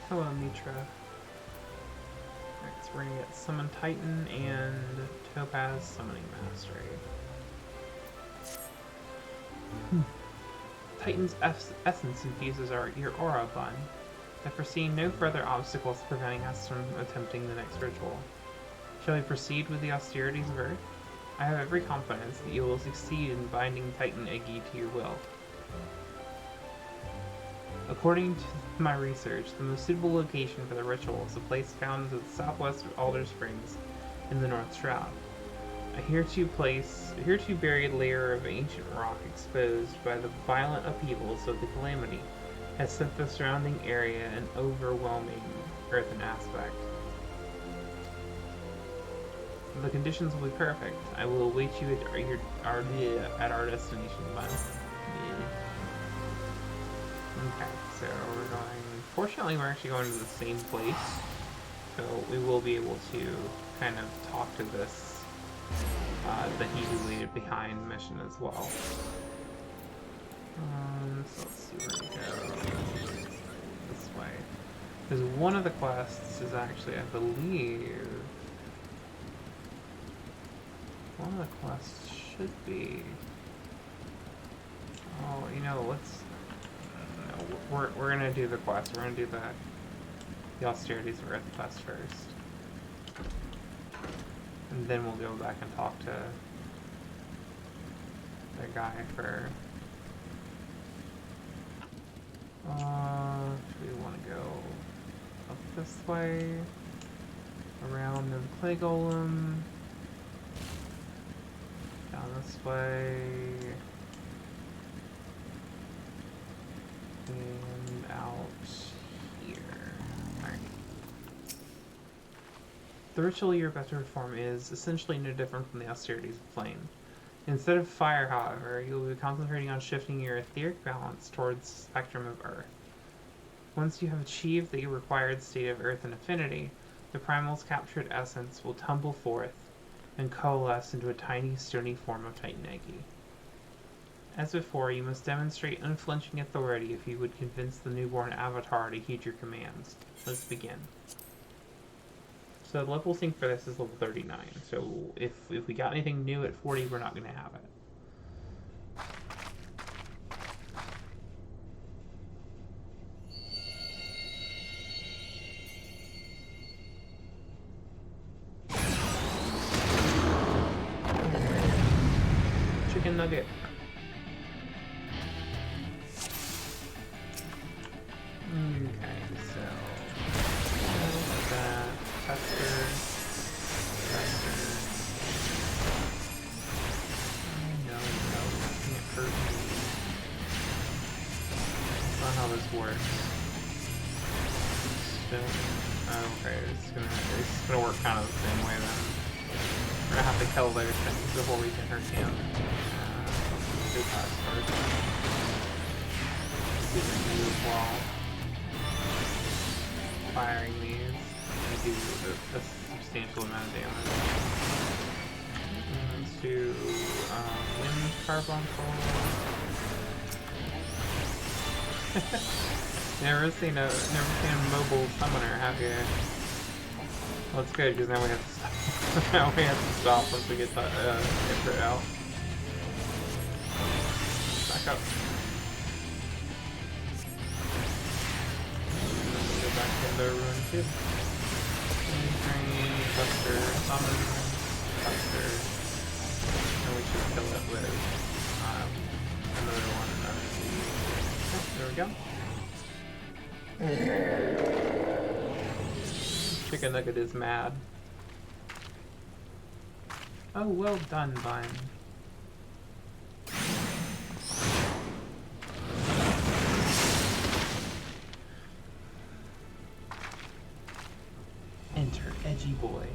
Hello, Mitra. Alright, so we're gonna get Summon Titan and Topaz Summoning Mastery. Titan's essence infuses your aura, Bun. I foresee no further obstacles preventing us from attempting the next ritual. Shall we proceed with the austerities of Earth? I have every confidence that you will succeed in binding Titan Eggy to your will. According to my research, the most suitable location for the ritual is a place found to the southwest of Alder Springs in the North Shroud. A hereto buried layer of ancient rock exposed by the violent upheavals of the Calamity has set the surrounding area an overwhelming earthen aspect. The conditions will be perfect. I will await you at our destination, Bun. Okay, so we're going... Fortunately, we're actually going to the same place, so we will be able to kind of talk to this the He Who Waited Behind mission as well. So let's see where we go. This way. Because one of the quests is actually, I believe, one of the quests should be. Oh, you know, let's. No, we're gonna do the quest. We're gonna do the Austerities of Earth quest first. And then we'll go back and talk to the guy for... do we want to go up this way? Around the clay golem? Down this way? And out here. Alright. The ritual you're about to perform is essentially no different from the austerities of flame. Instead of fire, however, you'll be concentrating on shifting your etheric balance towards the spectrum of Earth. Once you have achieved the required state of Earth and affinity, the primal's captured essence will tumble forth and coalesce into a tiny, stony form of Titanegi. As before, you must demonstrate unflinching authority if you would convince the newborn avatar to heed your commands. Let's begin. So the level sync for this is level 39. So if we got anything new at 40, we're not going to have it. Chicken nugget. Okay, so that tester. No, can't hurt me. That's not how this works. Okay, it's gonna work kind of the same way then. We're gonna have to kill those things before we can hurt him. Do that first. See if we can do as well. Firing these, we do a substantial amount of damage. Let's do wind carbuncle. never seen a mobile summoner, have you? Well, it's good because now we have to stop. Now we have to stop once we get that effort out. Back up. Back in the ruin too. Train, Buster, Summon, Buster. And we should kill it with another one and there we go. Chicken Nugget is mad. Oh, well done, Bun. Enter Edgy Boy.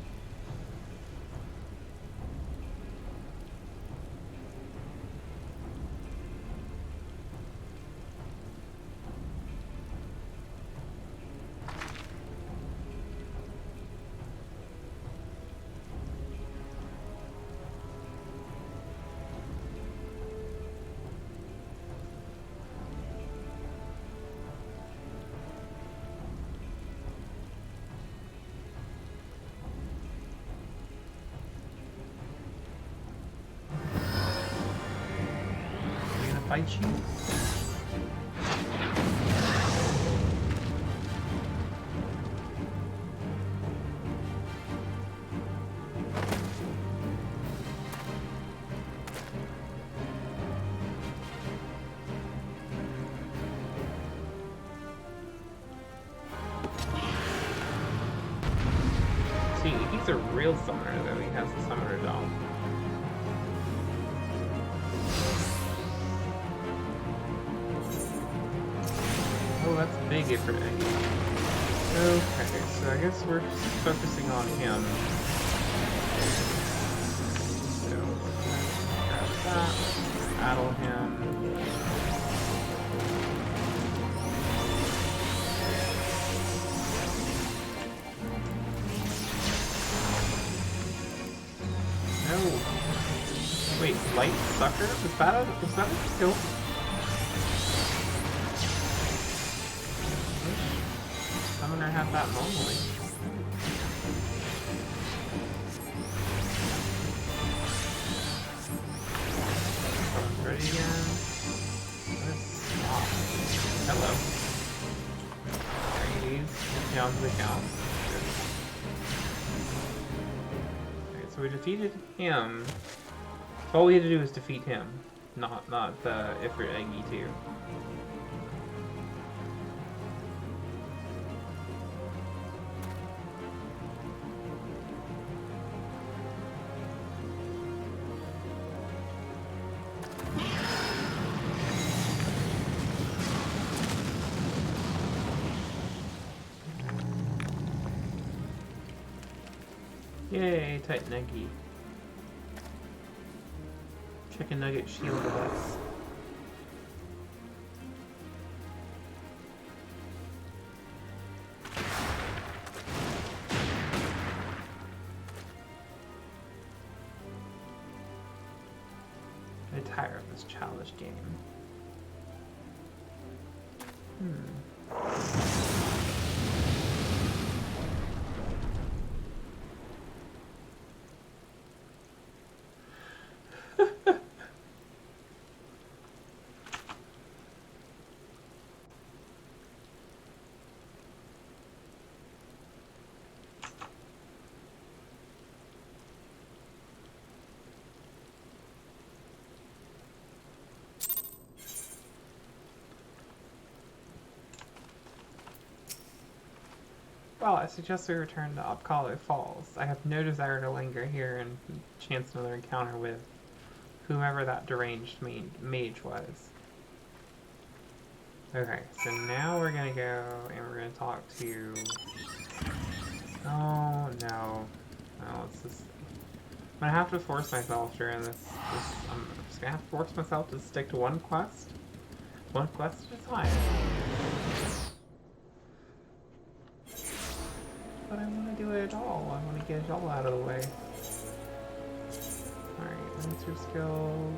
Fight you? See, he's a real summoner though, he has the summoner doll. Oh, that's a big effort. Okay, so I guess we're focusing on him. So, grab that, addle him. No! light sucker? Was that a kill? Summoner had that normally. Someone's ready again. Hello. Ladies, down to the count. Okay, so we defeated him. So all we had to do was defeat him, not the FFXIV. Yay, Titan Eggy. Chicken Nugget shield of us. I tire of this childish game. Well, I suggest we return to Opkalo Falls. I have no desire to linger here and chance another encounter with whomever that deranged mage was. Okay, so now we're gonna go and we're gonna talk to... Oh, no. No, it's just... I'm gonna have to force myself during this I'm just gonna have to force myself to stick to one quest. One quest at a time. But I want to do it all. I want to get it all out of the way. Alright, answer skill.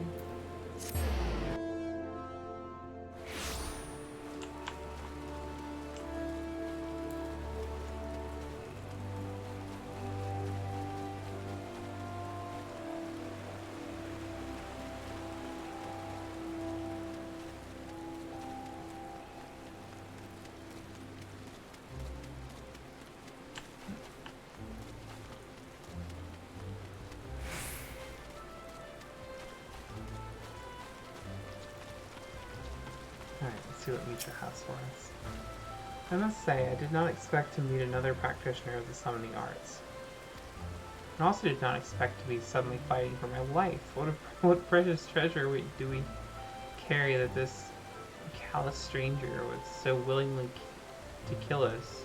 See what Mitra has for us. I must say, I did not expect to meet another practitioner of the summoning arts. And also did not expect to be suddenly fighting for my life. What precious treasure do we carry that this callous stranger was so willing to kill us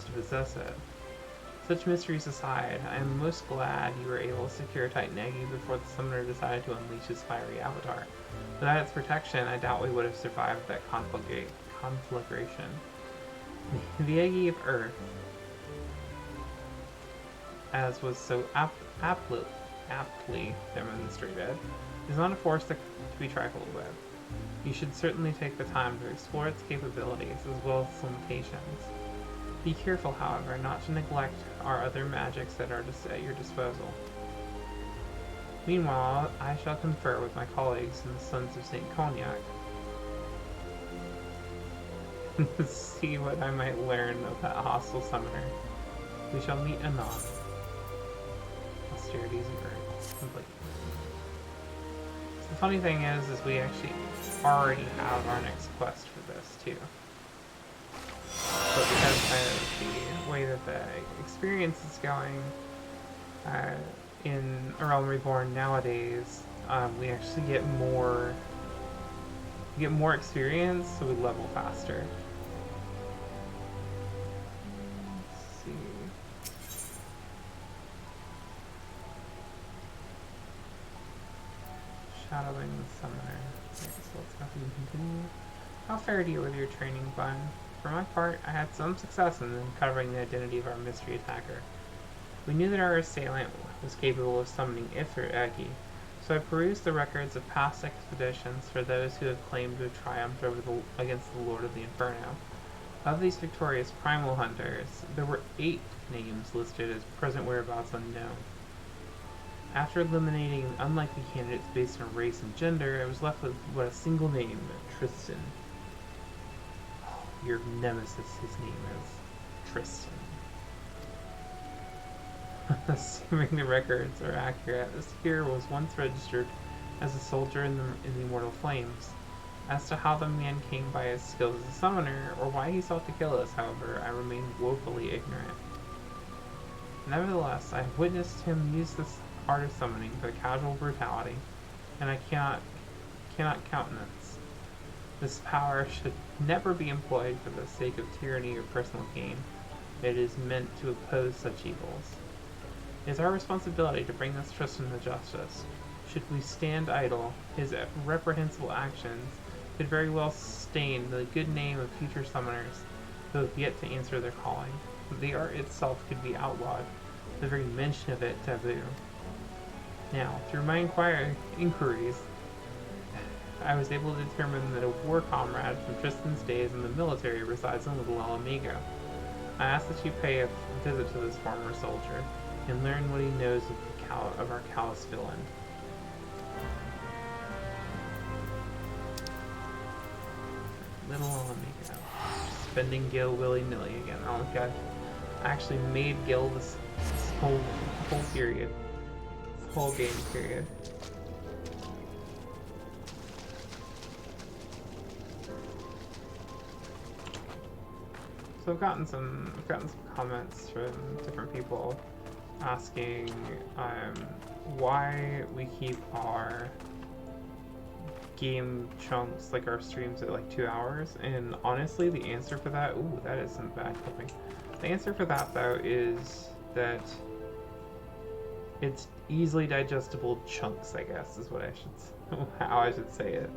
to possess it? Such mysteries aside, I am most glad you were able to secure Titan Eggy before the summoner decided to unleash his fiery avatar. Without its protection, I doubt we would have survived that conflagration. The Eggy of Earth, as was so aptly demonstrated, is not a force to be trifled with. You should certainly take the time to explore its capabilities as well as its limitations. Be careful, however, not to neglect our other magics that are at your disposal. Meanwhile, I shall confer with my colleagues in the Sons of St. Cognac. See what I might learn of that hostile summoner. We shall meet anon. Austerities and earth complete. So the funny thing is we actually already have our next quest for this too. But because of the way that the experience is going in A Realm Reborn nowadays, we actually get more experience, so we level faster. Let's see. Shadowing the Summoner. Okay, so let's go ahead and continue. How fared you with your training, Bun? For my part, I had some success in uncovering the identity of our mystery attacker. We knew that our assailant was capable of summoning FFXIV, So I perused the records of past expeditions for those who have claimed to have triumphed against the Lord of the Inferno. Of these victorious primal hunters, there were 8 names listed as present whereabouts unknown. After eliminating unlikely candidates based on race and gender, I was left with but a single name, Tristan. Oh, your nemesis, his name is Tristan. Assuming the records are accurate, this hero was once registered as a soldier in the Immortal Flames. As to how the man came by his skills as a summoner, or why he sought to kill us, however, I remain woefully ignorant. Nevertheless, I have witnessed him use this art of summoning with casual brutality, and I cannot countenance. This power should never be employed for the sake of tyranny or personal gain. It is meant to oppose such evils. It is our responsibility to bring this Tristan to justice. Should we stand idle, his reprehensible actions could very well stain the good name of future summoners who have yet to answer their calling. The art itself could be outlawed, the very mention of it taboo. Now, through my inquiries, I was able to determine that a war comrade from Tristan's days in the military resides in Little Alamigo. I ask that you pay a visit to this former soldier and learn what he knows of our callous villain. Little Alamigo. Spending Gil willy-nilly again. Oh my god. I actually made Gil this whole period. This whole game period. So I've gotten some comments from different people asking why we keep our game chunks, like our streams, at like 2 hours, and honestly the answer for that, ooh, that is some bad clipping. The answer for that though is that it's easily digestible chunks, I guess is what I should, how I should say it.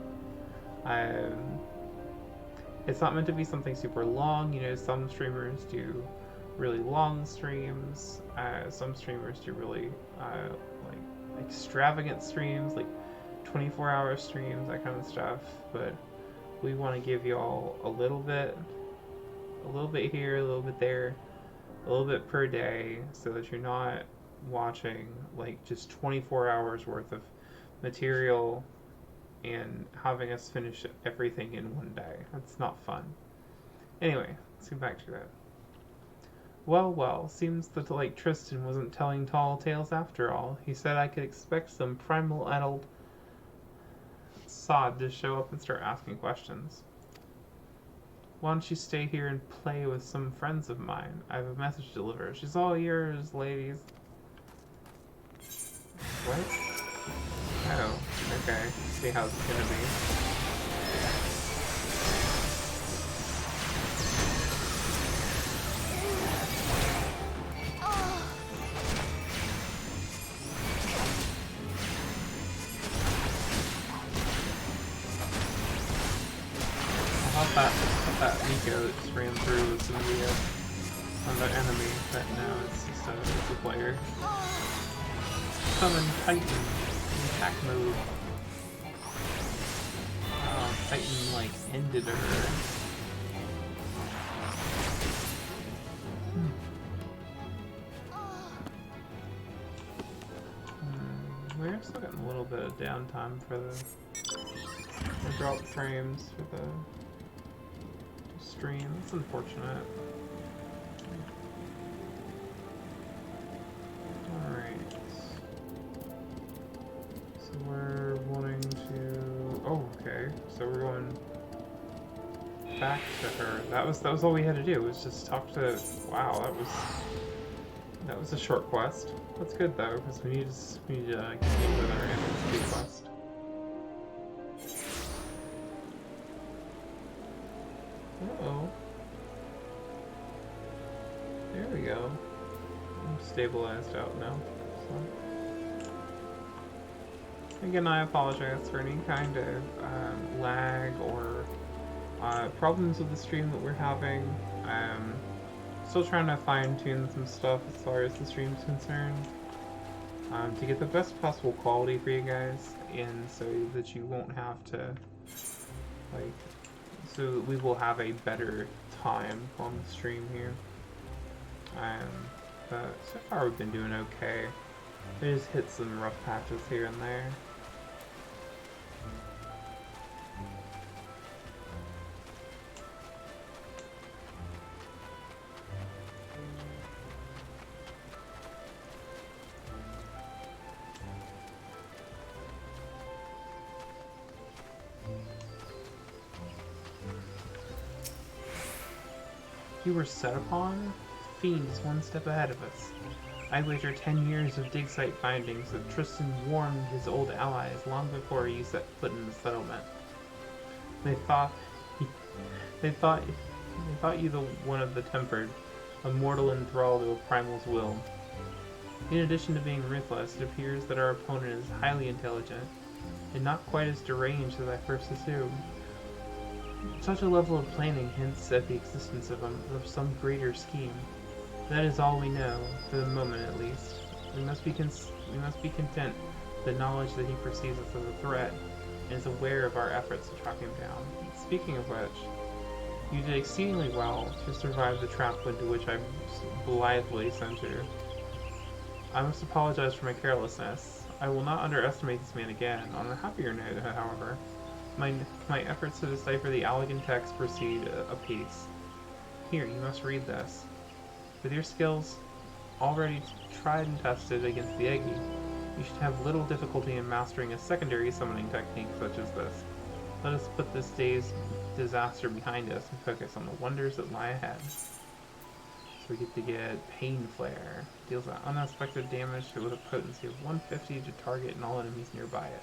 It's not meant to be something super long. You know, some streamers do really long streams. Some streamers do really like extravagant streams, like 24-hour streams, that kind of stuff. But we want to give you all a little bit here, a little bit there, a little bit per day, so that you're not watching like just 24 hours worth of material and having us finish everything in one day. That's not fun. Anyway, let's get back to that. Well, seems that like Tristan wasn't telling tall tales after all. He said I could expect some primal addled sod to show up and start asking questions. Why don't you stay here and play with some friends of mine? I have a message to deliver. She's all yours, ladies. What? Oh, okay. See how it's gonna be. I thought that Nico just ran through with some of the enemy, but no, it's just it's a player. Summon Titan. Attack mode. Titan, like, ended her. We're still getting a little bit of downtime for the drop frames for the stream. It's unfortunate. Alright. So we're wanting to... Oh, okay. So we're going back to her. That was all we had to do, was just talk to... Wow, that was a short quest. That's good though, because we need to continue with our MSQ quest. Uh-oh. There we go. I'm stabilized out now. So. Again, I apologize for any kind of lag or problems with the stream that we're having. Still trying to fine-tune some stuff as far as the stream's concerned. to get the best possible quality for you guys, and so that you won't have to, like, so we will have a better time on the stream here. But so far we've been doing okay. We just hit some rough patches here and there. You were set upon? Fiends one step ahead of us. I wager 10 years of dig site findings that Tristan warned his old allies long before you set foot in the settlement. They thought you the one of the tempered, a mortal enthralled to a primal's will. In addition to being ruthless, it appears that our opponent is highly intelligent, and not quite as deranged as I first assumed. Such a level of planning hints at the existence of some greater scheme. That is all we know, for the moment at least. We must be content with the knowledge that he perceives us as a threat, and is aware of our efforts to track him down. Speaking of which, you did exceedingly well to survive the trap into which I blithely sent you. I must apologize for my carelessness. I will not underestimate this man again. On a happier note, however, my efforts to decipher the elegant text proceed apace. Here, you must read this. With your skills already tried and tested against the Eggy, you should have little difficulty in mastering a secondary summoning technique such as this. Let us put this day's disaster behind us and focus on the wonders that lie ahead. So we get to get Pain Flare. Deals unexpected damage with a potency of 150 to target and all enemies nearby it.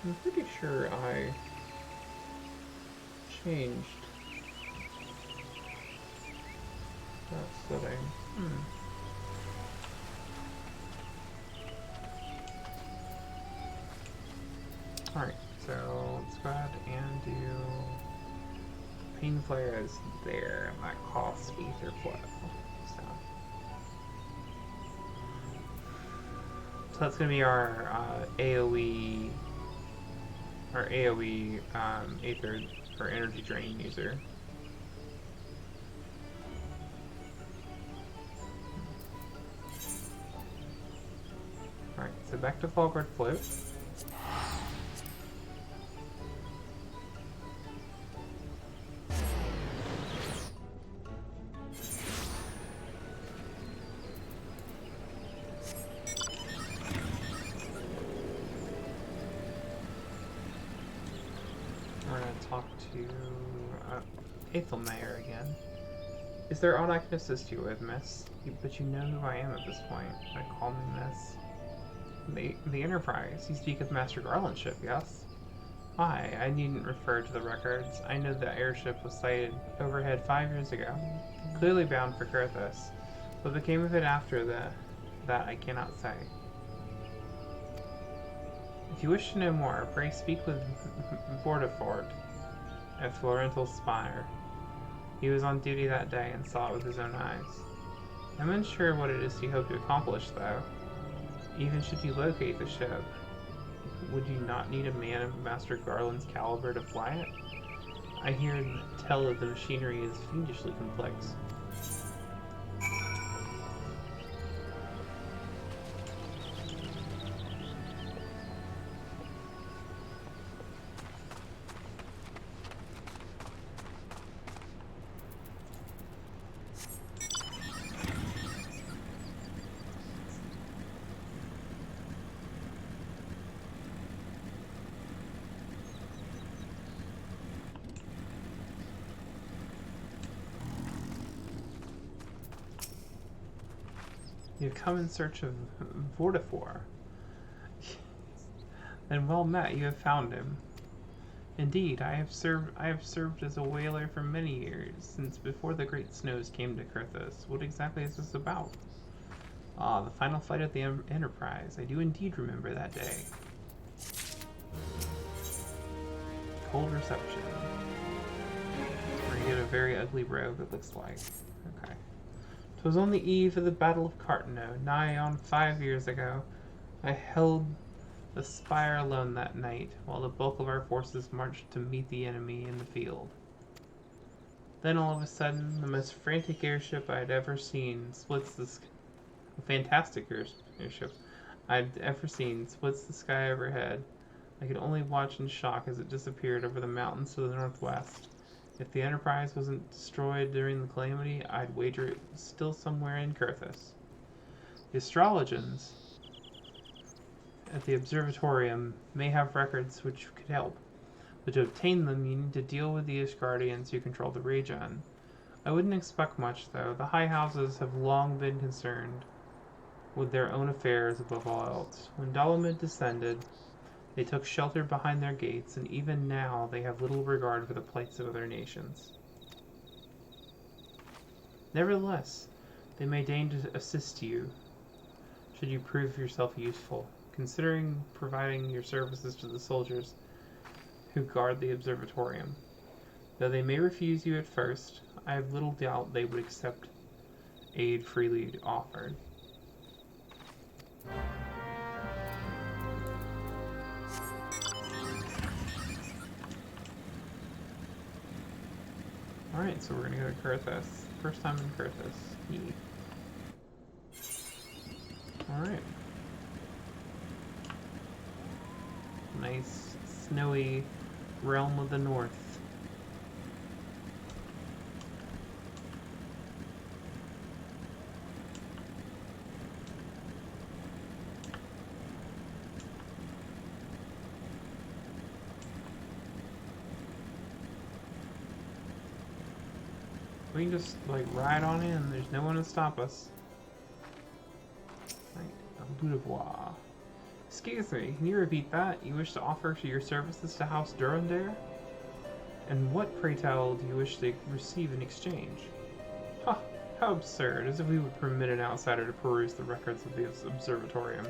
I'm pretty sure I changed that setting. Alright, so let's go ahead and do Pain Flare is there, and that costs Ether Flow. So that's going to be our AoE Aether or Energy Drain user. Alright, so back to Fallguard Float. Mayor again. Is there aught I can assist you with, miss? But you know who I am at this point. I call me miss. The Enterprise. You speak of Master Garland's ship, yes? Why, I needn't refer to the records. I know the airship was sighted overhead 5 years ago, clearly bound for Kurthus. What became of it after that I cannot say. If you wish to know more, pray speak with Vortifort at Florental Spire. He was on duty that day and saw it with his own eyes. I'm unsure what it is you hope to accomplish, though. Even should you locate the ship, would you not need a man of Master Garland's caliber to fly it? I hear tell that the machinery is fiendishly complex. You've come in search of Vortifor. And well met, you have found him. Indeed, I have served as a whaler for many years, since before the great snows came to Kurthos. What exactly is this about? Ah, the final flight of the Enterprise. I do indeed remember that day. Cold reception. We're gonna get a very ugly robe, it looks like. Okay. 'Twas on the eve of the Battle of Cartano, nigh on 5 years ago. I held the spire alone that night, while the bulk of our forces marched to meet the enemy in the field. Then all of a sudden, the most frantic airship I had ever seen splits the sky. A fantastic airship I'd ever seen splits the sky overhead. I could only watch in shock as it disappeared over the mountains to the northwest. If the Enterprise wasn't destroyed during the calamity, I'd wager it was still somewhere in Kurthos. The astrologans at the observatorium may have records which could help, but to obtain them you need to deal with the Ishgardians who control the region. I wouldn't expect much, though. The high houses have long been concerned with their own affairs above all else. When Dalamud descended, they took shelter behind their gates, and even now they have little regard for the plights of other nations. Nevertheless, they may deign to assist you, should you prove yourself useful, considering providing your services to the soldiers who guard the observatorium. Though they may refuse you at first, I have little doubt they would accept aid freely offered. Alright, so we're gonna go to Kurthos. First time in Kurthos. Alright. Nice, snowy realm of the north. We can just, like, ride on in. There's no one to stop us. Right, a Boudevoir. Excuse me, can you repeat that? You wish to offer your services to House Durandare? And what, pray tell, do you wish to receive in exchange? Ha! How absurd, as if we would permit an outsider to peruse the records of the observatorium.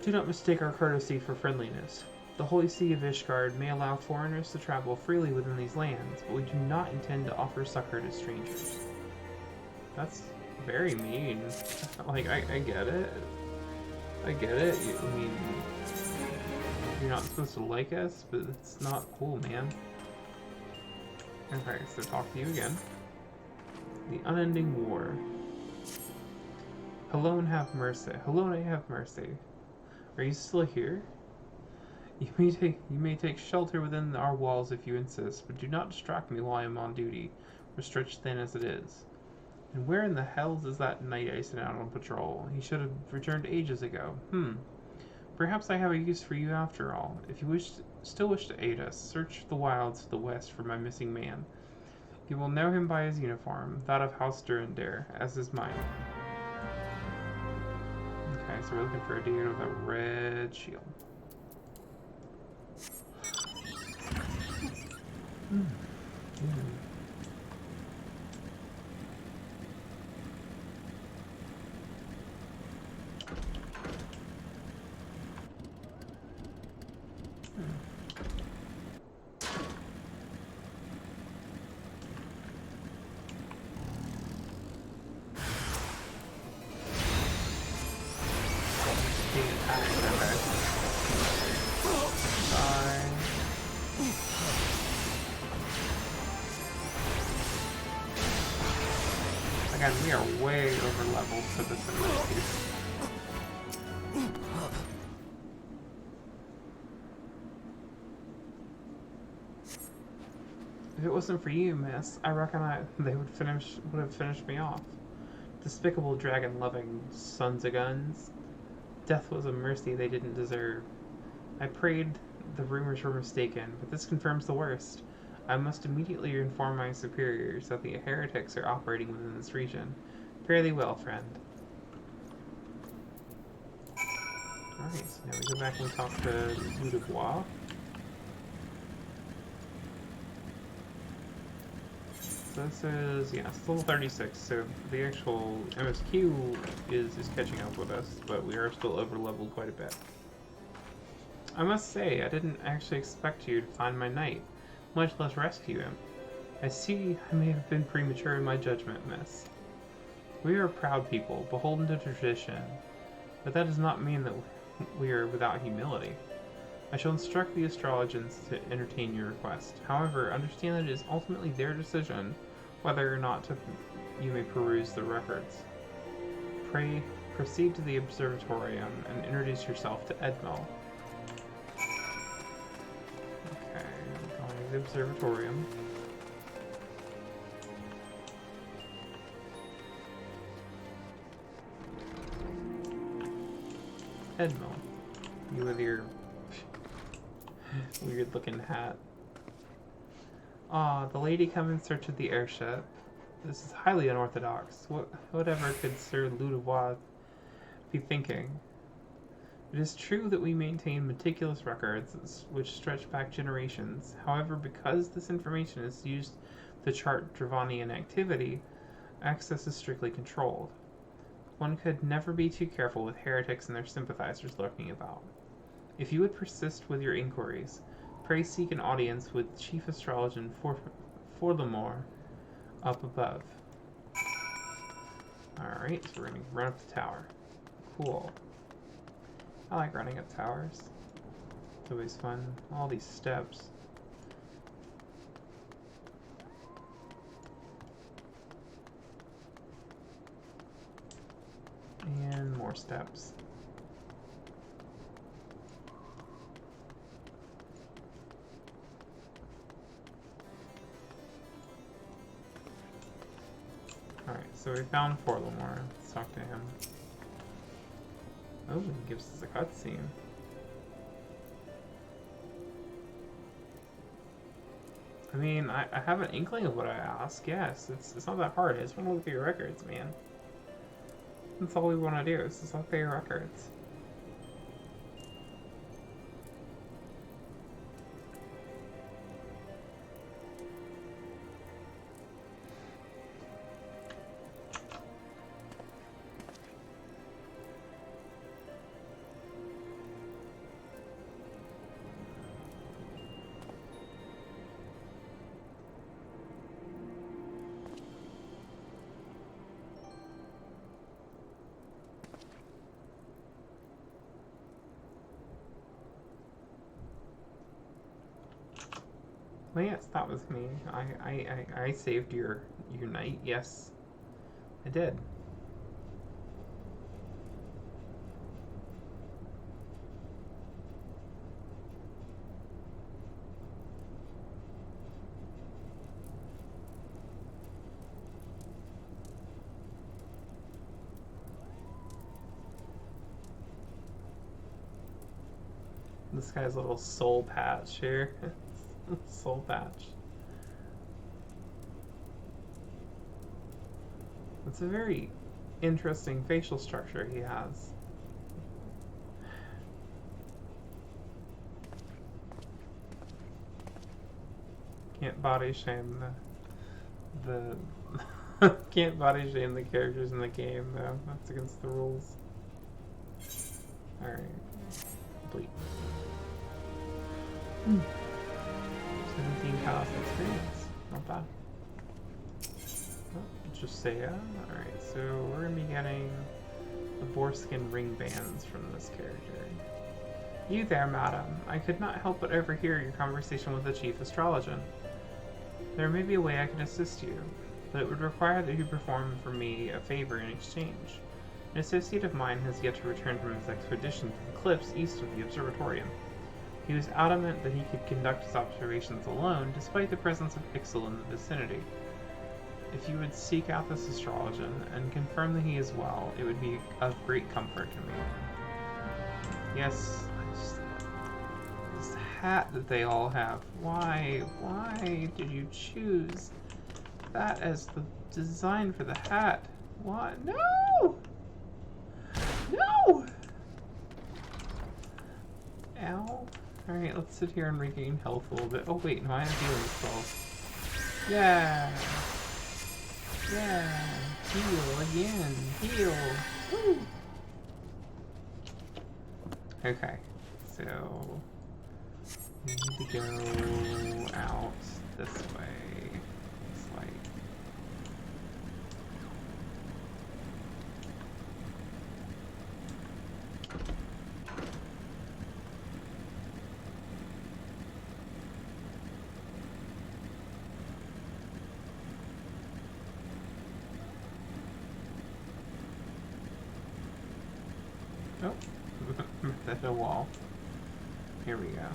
Do not mistake our courtesy for friendliness. The Holy See of Ishgard may allow foreigners to travel freely within these lands, but we do not intend to offer succor to strangers. That's very mean. Like, I get it. I get it. I mean, you're not supposed to like us, but it's not cool, man. Okay, so talk to you again. The Unending War. Hello and have mercy. Hello and have mercy. Are you still here? You may take shelter within our walls if you insist, but do not distract me while I am on duty. We're stretched thin as it is. And where in the hells is that knight I sent out on patrol? He should have returned ages ago. Perhaps I have a use for you after all. If you still wish to aid us, search the wilds to the west for my missing man. You will know him by his uniform, that of House Durandare, as is mine. Okay, so we're looking for a dude with a red shield. Again, we are way over leveled for this MSQ. If it wasn't for you, miss, I reckon they would have finished me off. Despicable dragon-loving sons of guns. Death was a mercy they didn't deserve. I prayed the rumors were mistaken, but this confirms the worst. I must immediately inform my superiors that the heretics are operating within this region. Fare thee well, friend. Alright, so now we go back and talk to Boudevoir. This is, yeah, still 36, so the actual MSQ is catching up with us, but we are still over-leveled quite a bit. I must say, I didn't actually expect you to find my knight, much less rescue him. I see I may have been premature in my judgment, miss. We are a proud people, beholden to tradition, but that does not mean that we are without humility. I shall instruct the astrologers to entertain your request. However, understand that it is ultimately their decision whether or not you may peruse the records. Pray, proceed to the observatorium and introduce yourself to Edmel. Okay, going to the observatorium. Edmel, you with your weird looking hat. Ah, the lady come in search of the airship. This is highly unorthodox. Whatever could Sir Ludois be thinking? It is true that we maintain meticulous records which stretch back generations. However, because this information is used to chart Dravanian activity, access is strictly controlled. One could never be too careful with heretics and their sympathizers lurking about. If you would persist with your inquiries, pray seek an audience with Chief Astrologer Forlamore up above. Alright, so we're going to run up the tower. Cool. I like running up towers. It's always fun. All these steps. And more steps. Alright, so we found Forlamore. Let's talk to him. Oh, he gives us a cutscene. I mean, I have an inkling of what I ask. Yes, it's not that hard. I just want to look at your records, man. That's all we want to do, is just look at your records. Well, yes, that was me. I saved your knight. Yes, I did. This guy's little soul patch here. Soul patch. It's a very interesting facial structure he has. Can't body shame the can't body shame the characters in the game though. That's against the rules. Alright. Complete. 17 chaos experience. Not bad. Oh, just say yeah. Alright, so we're gonna be getting the boarskin ring bands from this character. You there, madam. I could not help but overhear your conversation with the chief astrologer. There may be a way I can assist you, but it would require that you perform for me a favor in exchange. An associate of mine has yet to return from his expedition to the cliffs east of the observatorium. He was adamant that he could conduct his observations alone, despite the presence of Ixal in the vicinity. If you would seek out this astrologer and confirm that he is well, it would be of great comfort to me. Yes, this hat that they all have. Why did you choose that as the design for the hat? What? No! No! Ow. Alright, let's sit here and regain health a little bit. Oh wait, no, I have healing spells. Yeah! Yeah. Heal again. Heal. Woo. Okay. So we need to go out this way. This light. Oh, that's a wall. Here we go.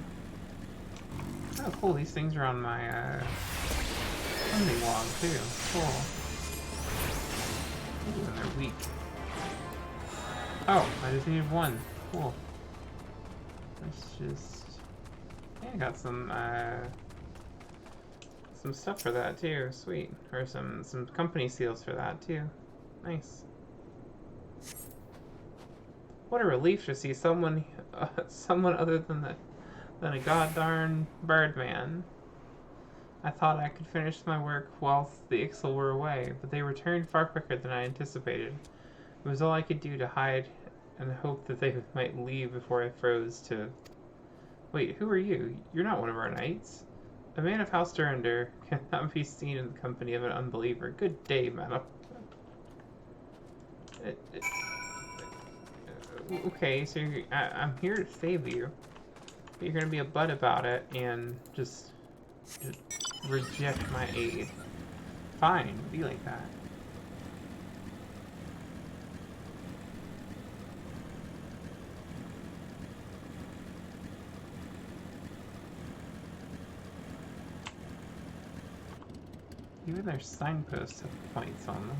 Oh, cool. These things are on my hunting log too. Cool. Ooh, and they're weak. Oh, I just needed one. Cool. Let's just. Yeah, I got some stuff for that too. Sweet. Or some company seals for that too. Nice. What a relief to see someone other than a goddarn birdman. I thought I could finish my work whilst the Ixal were away, but they returned far quicker than I anticipated. It was all I could do to hide and hope that they might leave before I froze to... Wait, who are you? You're not one of our knights. A man of House Durender cannot be seen in the company of an unbeliever. Good day, madam. Okay, so I'm here to save you. But you're gonna be a butt about it and just reject my aid. Fine, be like that. Even their signposts have points on them.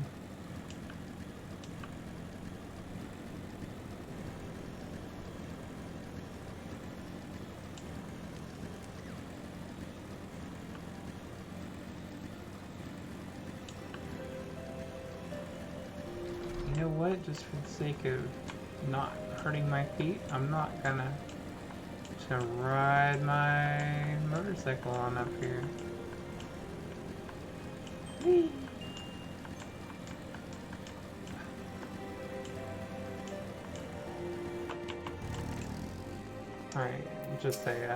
You know what? Just for the sake of not hurting my feet, I'm not gonna... just gonna ride my motorcycle on up here. Whee! Alright, just say,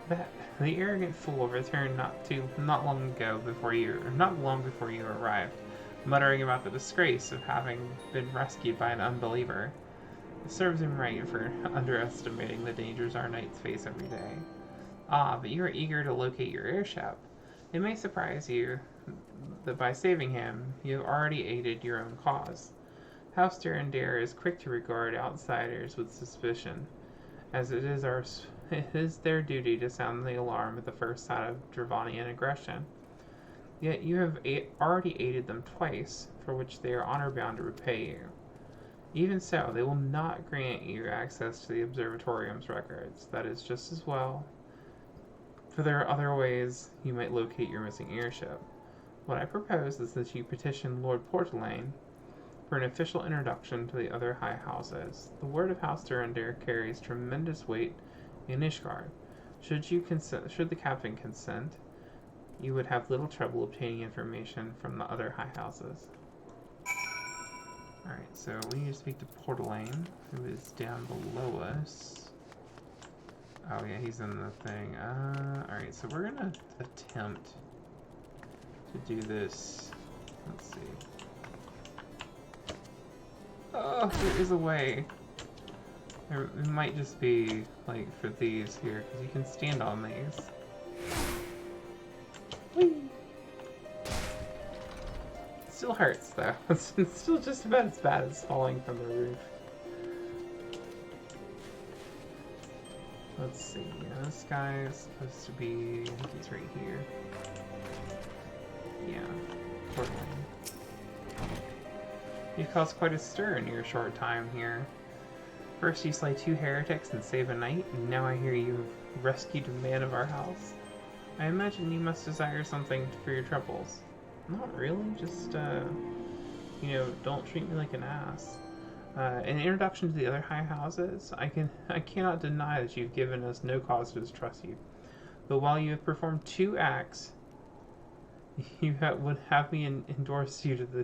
that the arrogant fool returned not long before you arrived, muttering about the disgrace of having been rescued by an unbeliever. It serves him right for underestimating the dangers our knights face every day. Ah, but you are eager to locate your airship. It may surprise you that by saving him, you have already aided your own cause. House Durender is quick to regard outsiders with suspicion, as it is their duty to sound the alarm at the first sign of Dravanian aggression. Yet you have already aided them twice, for which they are honor-bound to repay you. Even so, they will not grant you access to the Observatorium's records. That is just as well, for there are other ways you might locate your missing airship. What I propose is that you petition Lord Portelaine for an official introduction to the other high houses. The word of House Durender carries tremendous weight in Ishgard. Should the captain consent, you would have little trouble obtaining information from the other high houses. Alright, so we need to speak to Portelaine, who is down below us. Oh yeah, he's in the thing. Alright, so we're gonna attempt to do this. Let's see. Oh, there is a way. It might just be, like, for these here, because you can stand on these. Whee! It still hurts, though. It's still just about as bad as falling from the roof. Let's see, this guy is supposed to be, I think he's right here. Yeah, Portland. You've caused quite a stir in your short time here. First you slay 2 heretics and save a knight, and now I hear you have rescued a man of our house. I imagine you must desire something for your troubles. Not really, just, you know, don't treat me like an ass. An introduction to the other high houses, I cannot deny that you've given us no cause to distrust you. But while you have performed 2 acts, would have me endorse you to the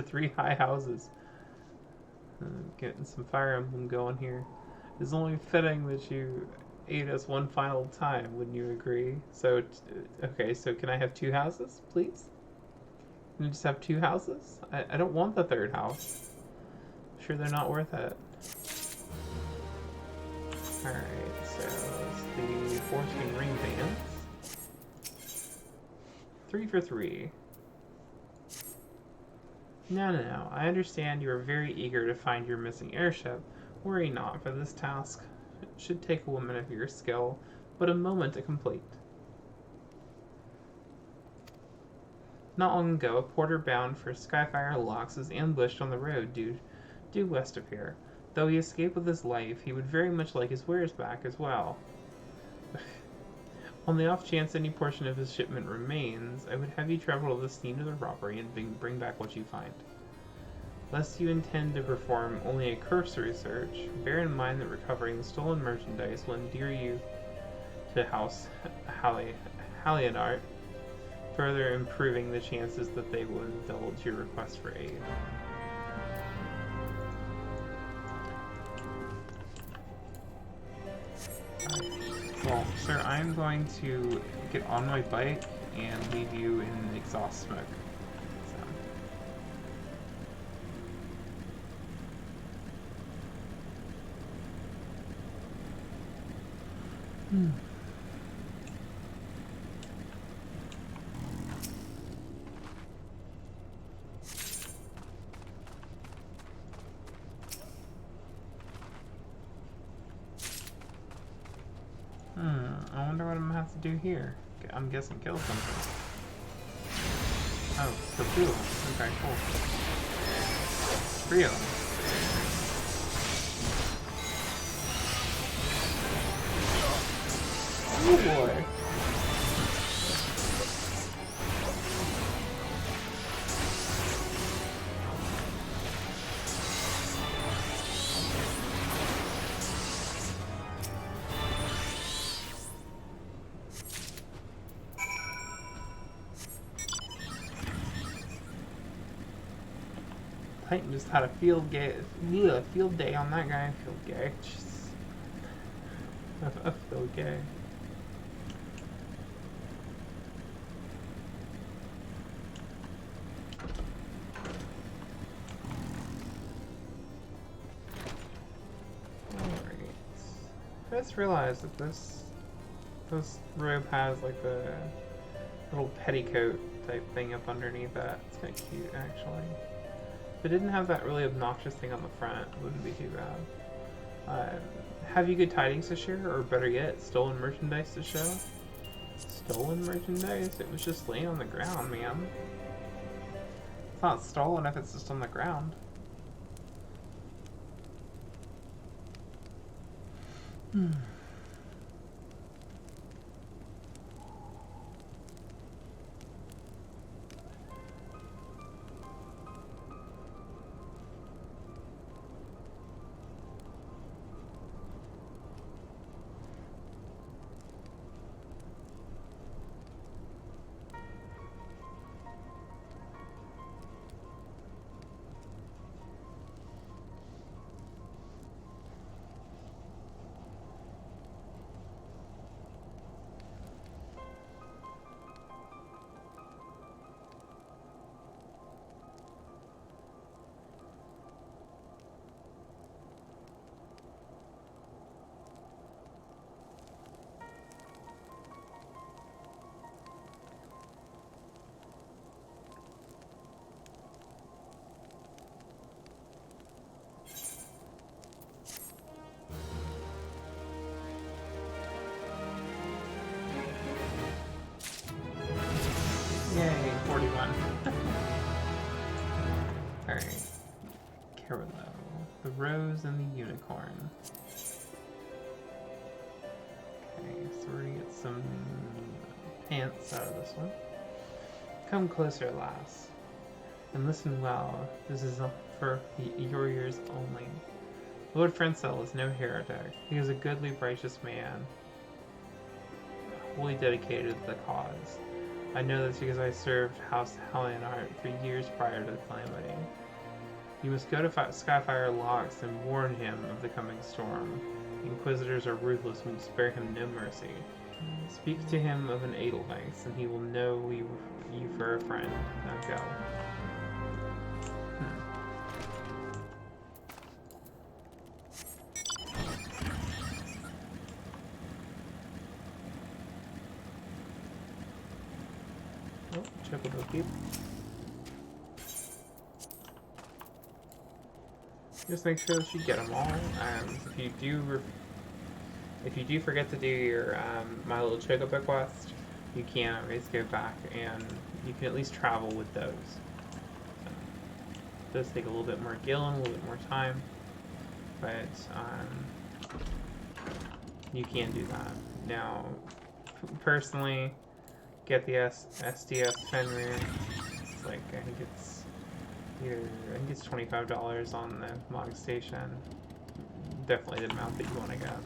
three high houses. Getting some Fire Emblem going here. It's only fitting that you aid us one final time, wouldn't you agree? So, okay, so can I have 2 houses, please? Can I just have 2 houses? I don't want the 3rd house. I'm sure they're not worth it. Alright, so it's the 14 ring bands. 3 for 3. No. I understand you are very eager to find your missing airship. Worry not, for this task should take a woman of your skill but a moment to complete. Not long ago, a porter bound for Skyfire Locks was ambushed on the road due west of here. Though he escaped with his life, he would very much like his wares back as well. On the off chance any portion of his shipment remains, I would have you travel to the scene of the robbery and bring back what you find. Lest you intend to perform only a cursory search, bear in mind that recovering the stolen merchandise will endear you to House Hallianart, further improving the chances that they will indulge your request for aid. Well, sir, I'm going to get on my bike and leave you in exhaust smoke. I wonder what I'm gonna have to do here. I'm guessing kill something. Oh, kill 2 of them. Okay, cool. 3 of them. Oh boy. Titan just had a field day on that guy. Field gay. A field gay. I just realized that this robe has like the little petticoat type thing up underneath that. It's kind of cute, actually. If it didn't have that really obnoxious thing on the front, it wouldn't be too bad. Have you good tidings to share, or better yet, stolen merchandise to show? Stolen merchandise? It was just laying on the ground, man. It's not stolen if it's just on the ground. Yay, 41. Alright. Carolo. The Rose and the Unicorn. Okay, so we're gonna get some pants out of this one. Come closer, lass. And listen well. This is for your ears only. Lord Frencel is no heretic. He is a goodly, righteous man, wholly dedicated to the cause. I know this because I served House Sayonara for years prior to the calamity. You must go to Skyfire Locks and warn him of the coming storm. Inquisitors are ruthless and spare him no mercy. Speak to him of an Edelweiss, and he will know you for a friend. Now go. Oh, check with the keep. Just make sure that you get them all. If you do forget to do your My Little Chocobo quest, you can always go back and you can at least travel with those. So, those take a little bit more gilling, a little bit more time, but you can do that. Now, personally, get the SDS Fenrir. It's like I think it's $25 on the log station. Definitely the amount that you want to get.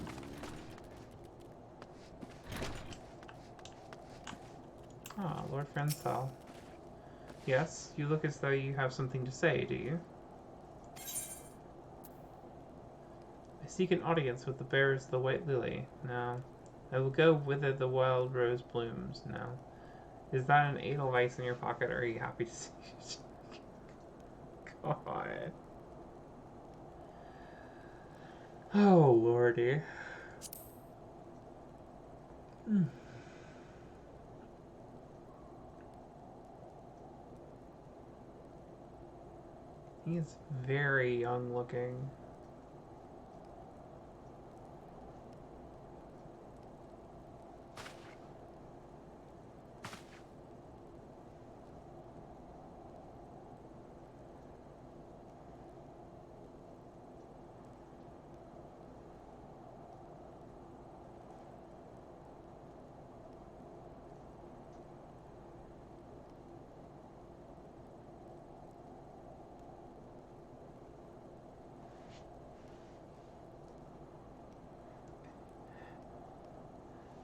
Ah, Lord Francel. Yes, you look as though you have something to say, do you? I seek an audience with the bearers of the White Lily. No. I will go whither the wild rose blooms. No. Is that an Edelweiss in your pocket, or are you happy to see it? God. Oh, lordy. He is very young looking.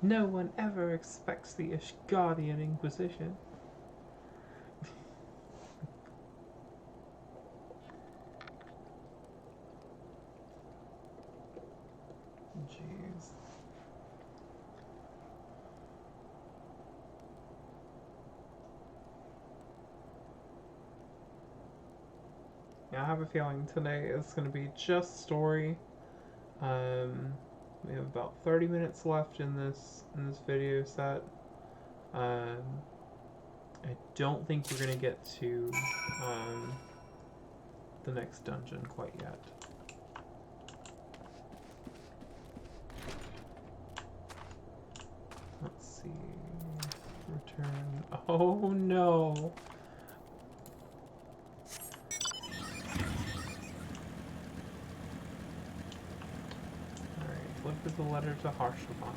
No one ever expects the Ishgardian Inquisition. Jeez. Yeah, I have a feeling today is going to be just story. We have about 30 minutes left in this video set. I don't think we're gonna get to the next dungeon quite yet. Let's see. Return. Oh no! Deliver the letter to Harshavant.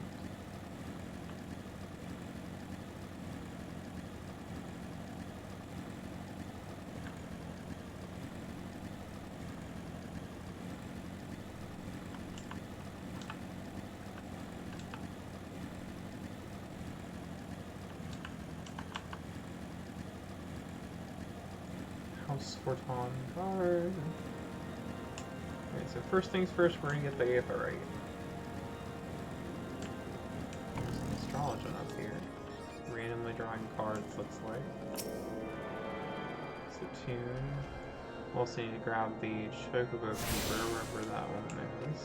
House Forton Guard. Okay, so first things first, we're gonna get the Aetherite. Astrologian up here. Randomly drawing cards, looks like. So tune. We'll also need to grab the Chocobo Keeper, wherever that one is.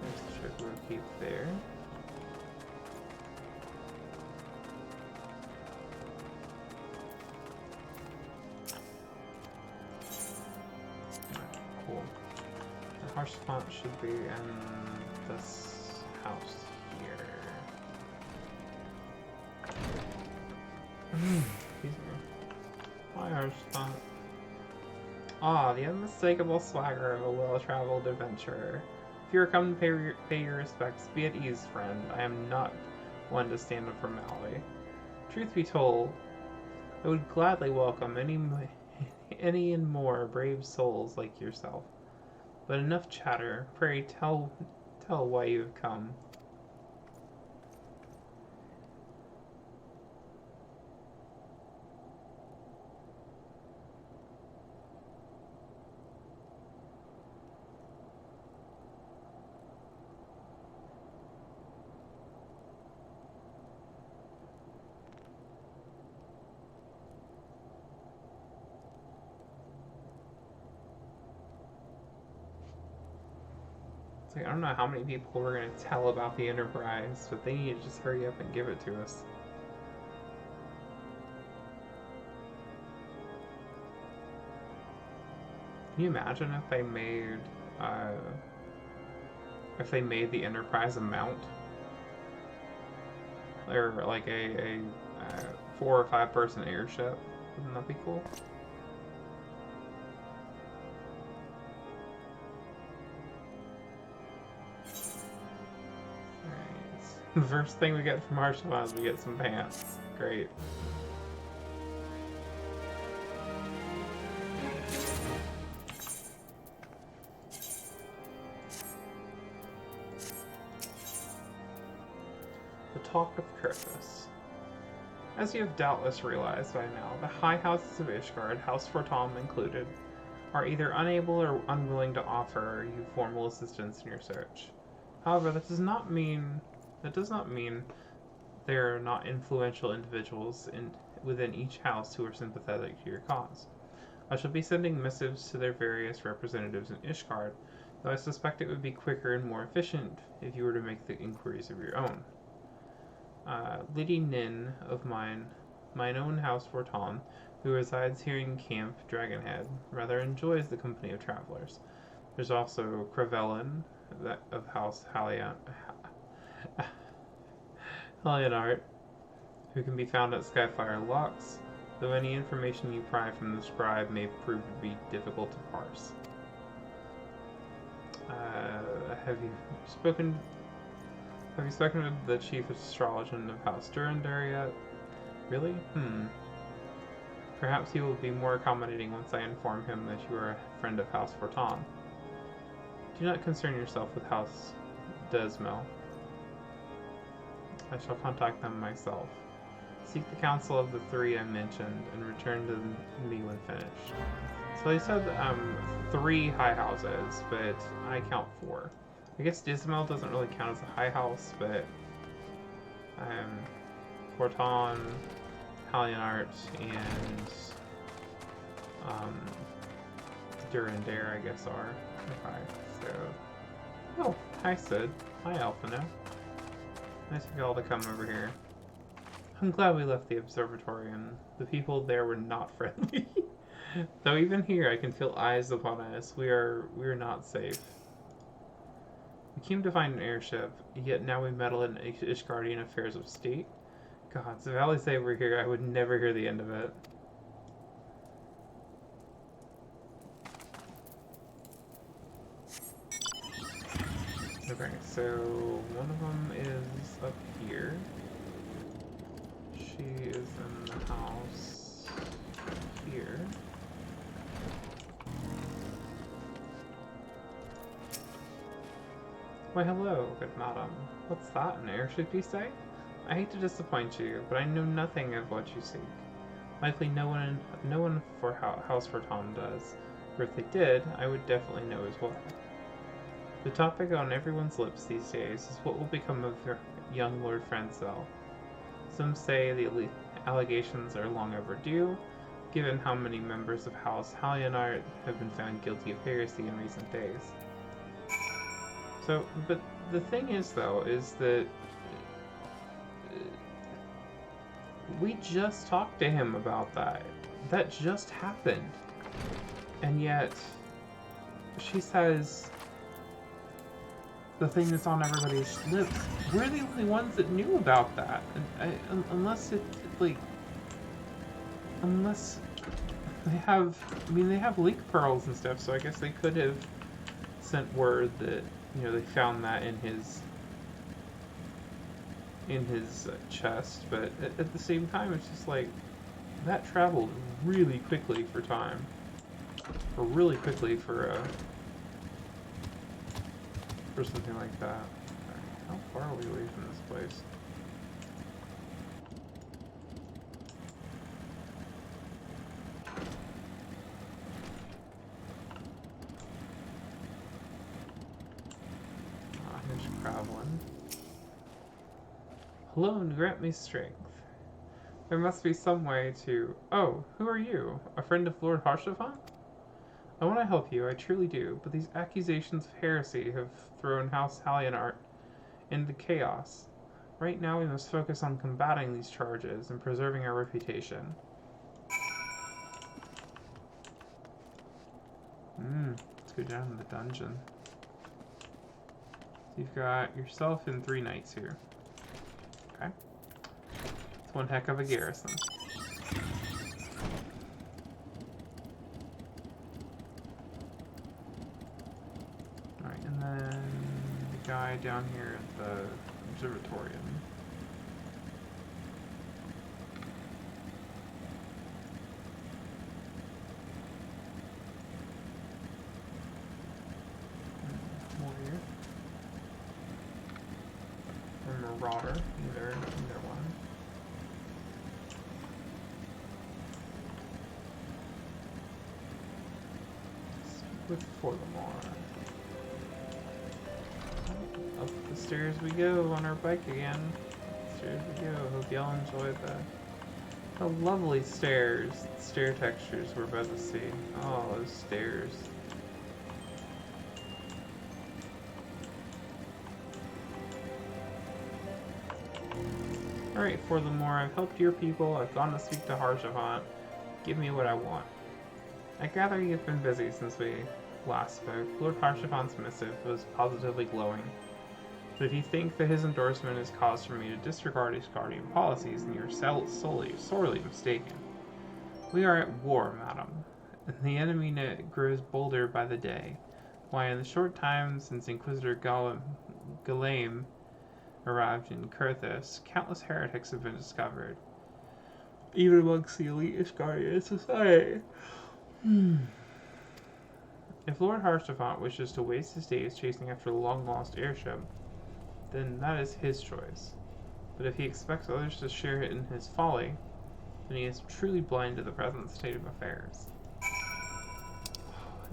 There's the Chocobo Keep there. Alright, cool. The Harsh Font should be in this house here. Excuse me. Hi, Harshfont. Ah, the unmistakable swagger of a well-traveled adventurer. If you are come to pay your respects, be at ease, friend. I am not one to stand up for Malloy. Truth be told, I would gladly welcome any and more brave souls like yourself. But enough chatter. Pray tell why you have come. It's like, I don't know how many people we're going to tell about the Enterprise, but they need to just hurry up and give it to us. Can you imagine if they made the Enterprise a mount? Or like a 4 or 5 person airship? Wouldn't that be cool? Alright. The first thing we get from Archibald is we get some pants. Great. The Talk of Curthus. As you have doubtless realized by now, the High Houses of Ishgard, House Fortom included, are either unable or unwilling to offer you formal assistance in your search. However, that does not mean there are not influential individuals within each house who are sympathetic to your cause. I shall be sending missives to their various representatives in Ishgard, though I suspect it would be quicker and more efficient if you were to make the inquiries of your own. Lady Nin of mine own house Forton, who resides here in Camp Dragonhead, rather enjoys the company of travelers. There's also Crevelin, of House Hallionart, who can be found at Skyfire Locks, though any information you pry from the scribe may prove to be difficult to parse. Have you spoken with the chief astrologian of House Durandar yet? Really? Perhaps he will be more accommodating once I inform him that you are a friend of House Forton. Do not concern yourself with House Desmel. I shall contact them myself. Seek the counsel of the 3 I mentioned, and return to me when finished. So he said 3 high houses, but I count 4. I guess Dismal doesn't really count as a high house, but Forton, Hallionart, and Durandar, I guess, are. Okay, so... Oh, hi Sid. Hi Alphino. Nice of y'all to come over here. I'm glad we left the observatory, and the people there were not friendly. Though even here I can feel eyes upon us. We are not safe. We came to find an airship, yet now we meddle in Ishgardian affairs of state. God, if Alizé were here, I would never hear the end of it. Okay, so one of them is up here. She is in the house here. Why hello, good madam. What's that, an airship you say? I hate to disappoint you, but I know nothing of what you seek. Likely no one for House Forton does, or if they did, I would definitely know as well. The topic on everyone's lips these days is what will become of your young Lord Francel. Some say the allegations are long overdue, given how many members of House Hallionart have been found guilty of heresy in recent days. So, but the thing is, though, is that we just talked to him about that. That just happened. And yet, she says the thing that's on everybody's lips. We're the only ones that knew about that. Unless they have, they have leak pearls and stuff, so I guess they could have sent word that, they found that in his chest, but at the same time, it's just like, that traveled really quickly for time. Or really quickly for something like that. Right, how far are we away from this place? Here's Krablin. Hello, and grant me strength. There must be some way to... Oh, who are you? A friend of Lord Harshavon? I want to help you, I truly do, but these accusations of heresy have thrown House Hallionart into chaos. Right now we must focus on combating these charges and preserving our reputation. Let's go down in the dungeon. So you've got yourself and 3 knights here. Okay. It's one heck of a garrison. Alright, and then the guy down here at the observatorium. Warrior. Or Marauder, either one. Speak with Forlamore. Up the stairs we go on our bike again. Stairs we go. Hope y'all enjoyed the lovely stair textures we're about to see. Oh, those stairs. Alright, Forlamore, I've helped your people. I've gone to speak to Harshavant. Give me what I want. I gather you've been busy since we last spoke. Lord Harshavant's missive was positively glowing. But if you think that his endorsement is cause for me to disregard his guardian policies, then you're sorely mistaken. We are at war, madam. The enemy grows bolder by the day. Why, in the short time since Inquisitor Galaim arrived in Kurthus, countless heretics have been discovered, even amongst the elite Ishgarian society. If Lord Harshavant wishes to waste his days chasing after the long-lost airship, then that is his choice. But if he expects others to share in his folly, then he is truly blind to the present state of affairs.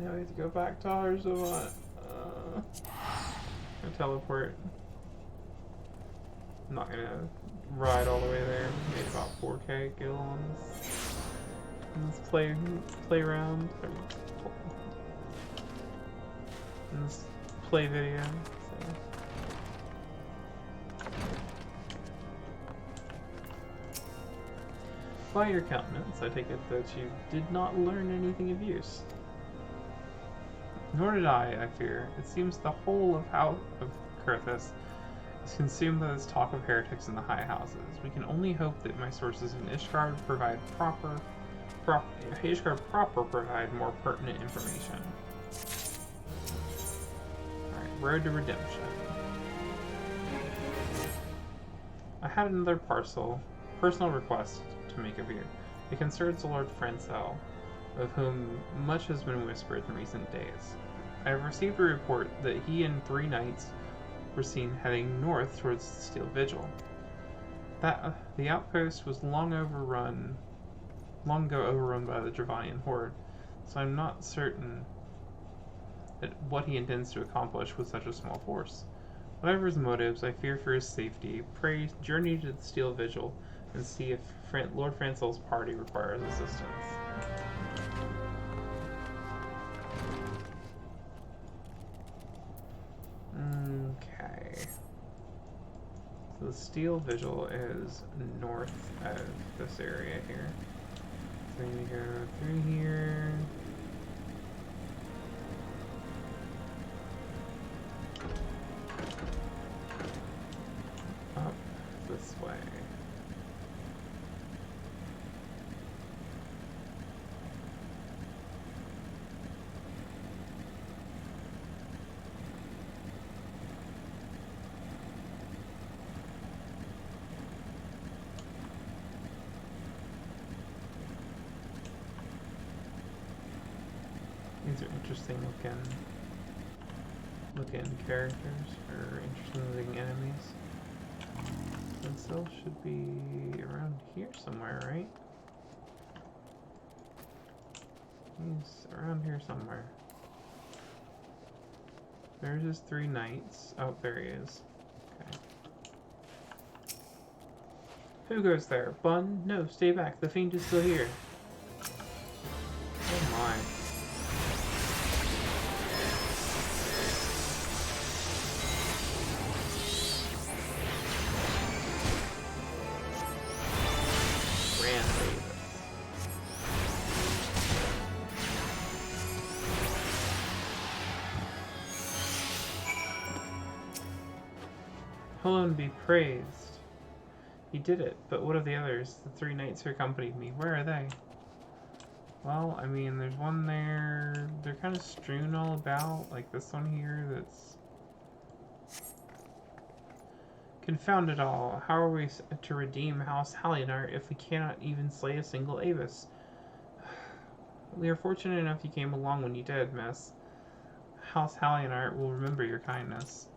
Now we have to go back to Harshavant. Teleport. I'm not gonna ride all the way there. Made about 4K gil on this play round. In this play video. So. By your countenance, I take it that you did not learn anything of use. Nor did I fear. It seems the whole of Kurthus is consumed by this talk of heretics in the high houses. We can only hope that my sources in Ishgard provide provide more pertinent information. Alright, road to redemption. I had another personal request to make of you. It concerns the Lord Francel, of whom much has been whispered in recent days. I have received a report that he and 3 knights were seen heading north towards the Steel Vigil. The outpost was long ago overrun by the Dravanian horde, so I'm not certain that what he intends to accomplish with such a small force. Whatever his motives, I fear for his safety. Pray journey to the Steel Vigil and see if Lord Francel's party requires assistance. Okay. So the Steel Vigil is north of this area here. So you go through here. Up this way. These are interesting looking characters, or interesting looking enemies. Francel should be around here somewhere, right? He's around here somewhere. There's his 3 knights. Oh, there he is. Okay. Who goes there? Bun? No, stay back. The fiend is still here. Oh my. Alone be praised. He did it, but what of the others? The 3 knights who accompanied me, where are they? Well, I mean, there's one there. They're kind of strewn all about, like this one here that's... Confound it all. How are we to redeem House Hallinar if we cannot even slay a single Avis? We are fortunate enough you came along when you did, miss. House Hallinar will remember your kindness.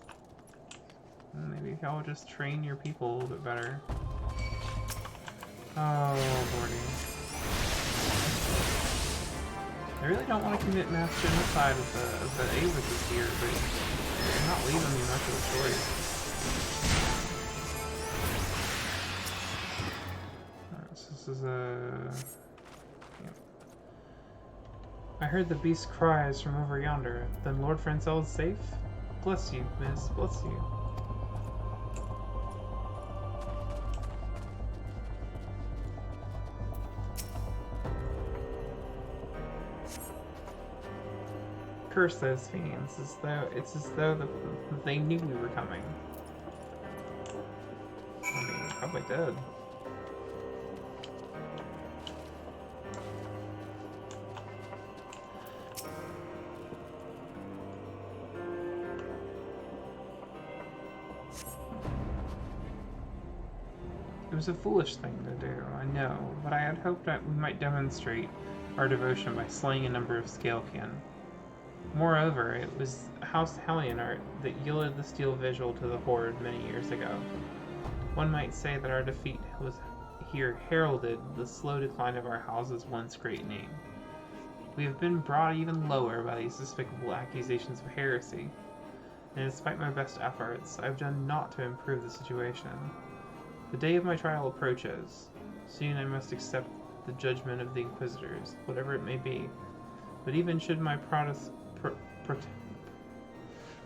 Maybe I'll just train your people a little bit better. Oh, lordy. I really don't want to commit mass genocide of the Avises here, but you're not leaving me much of a choice. Alright, so this is a... Yep. I heard the beast cries from over yonder. Then Lord Francel is safe? Bless you, miss. Bless you. Curse those fiends, it's as though they knew we were coming. I mean, probably did. It was a foolish thing to do, I know, but I had hoped that we might demonstrate our devotion by slaying a number of scalekin. Moreover, it was House Hallinar that yielded the steel vigil to the Horde many years ago. One might say that our defeat was here heralded the slow decline of our house's once great name. We have been brought even lower by these despicable accusations of heresy, and despite my best efforts, I have done naught to improve the situation. The day of my trial approaches. Soon I must accept the judgment of the Inquisitors, whatever it may be. But even should my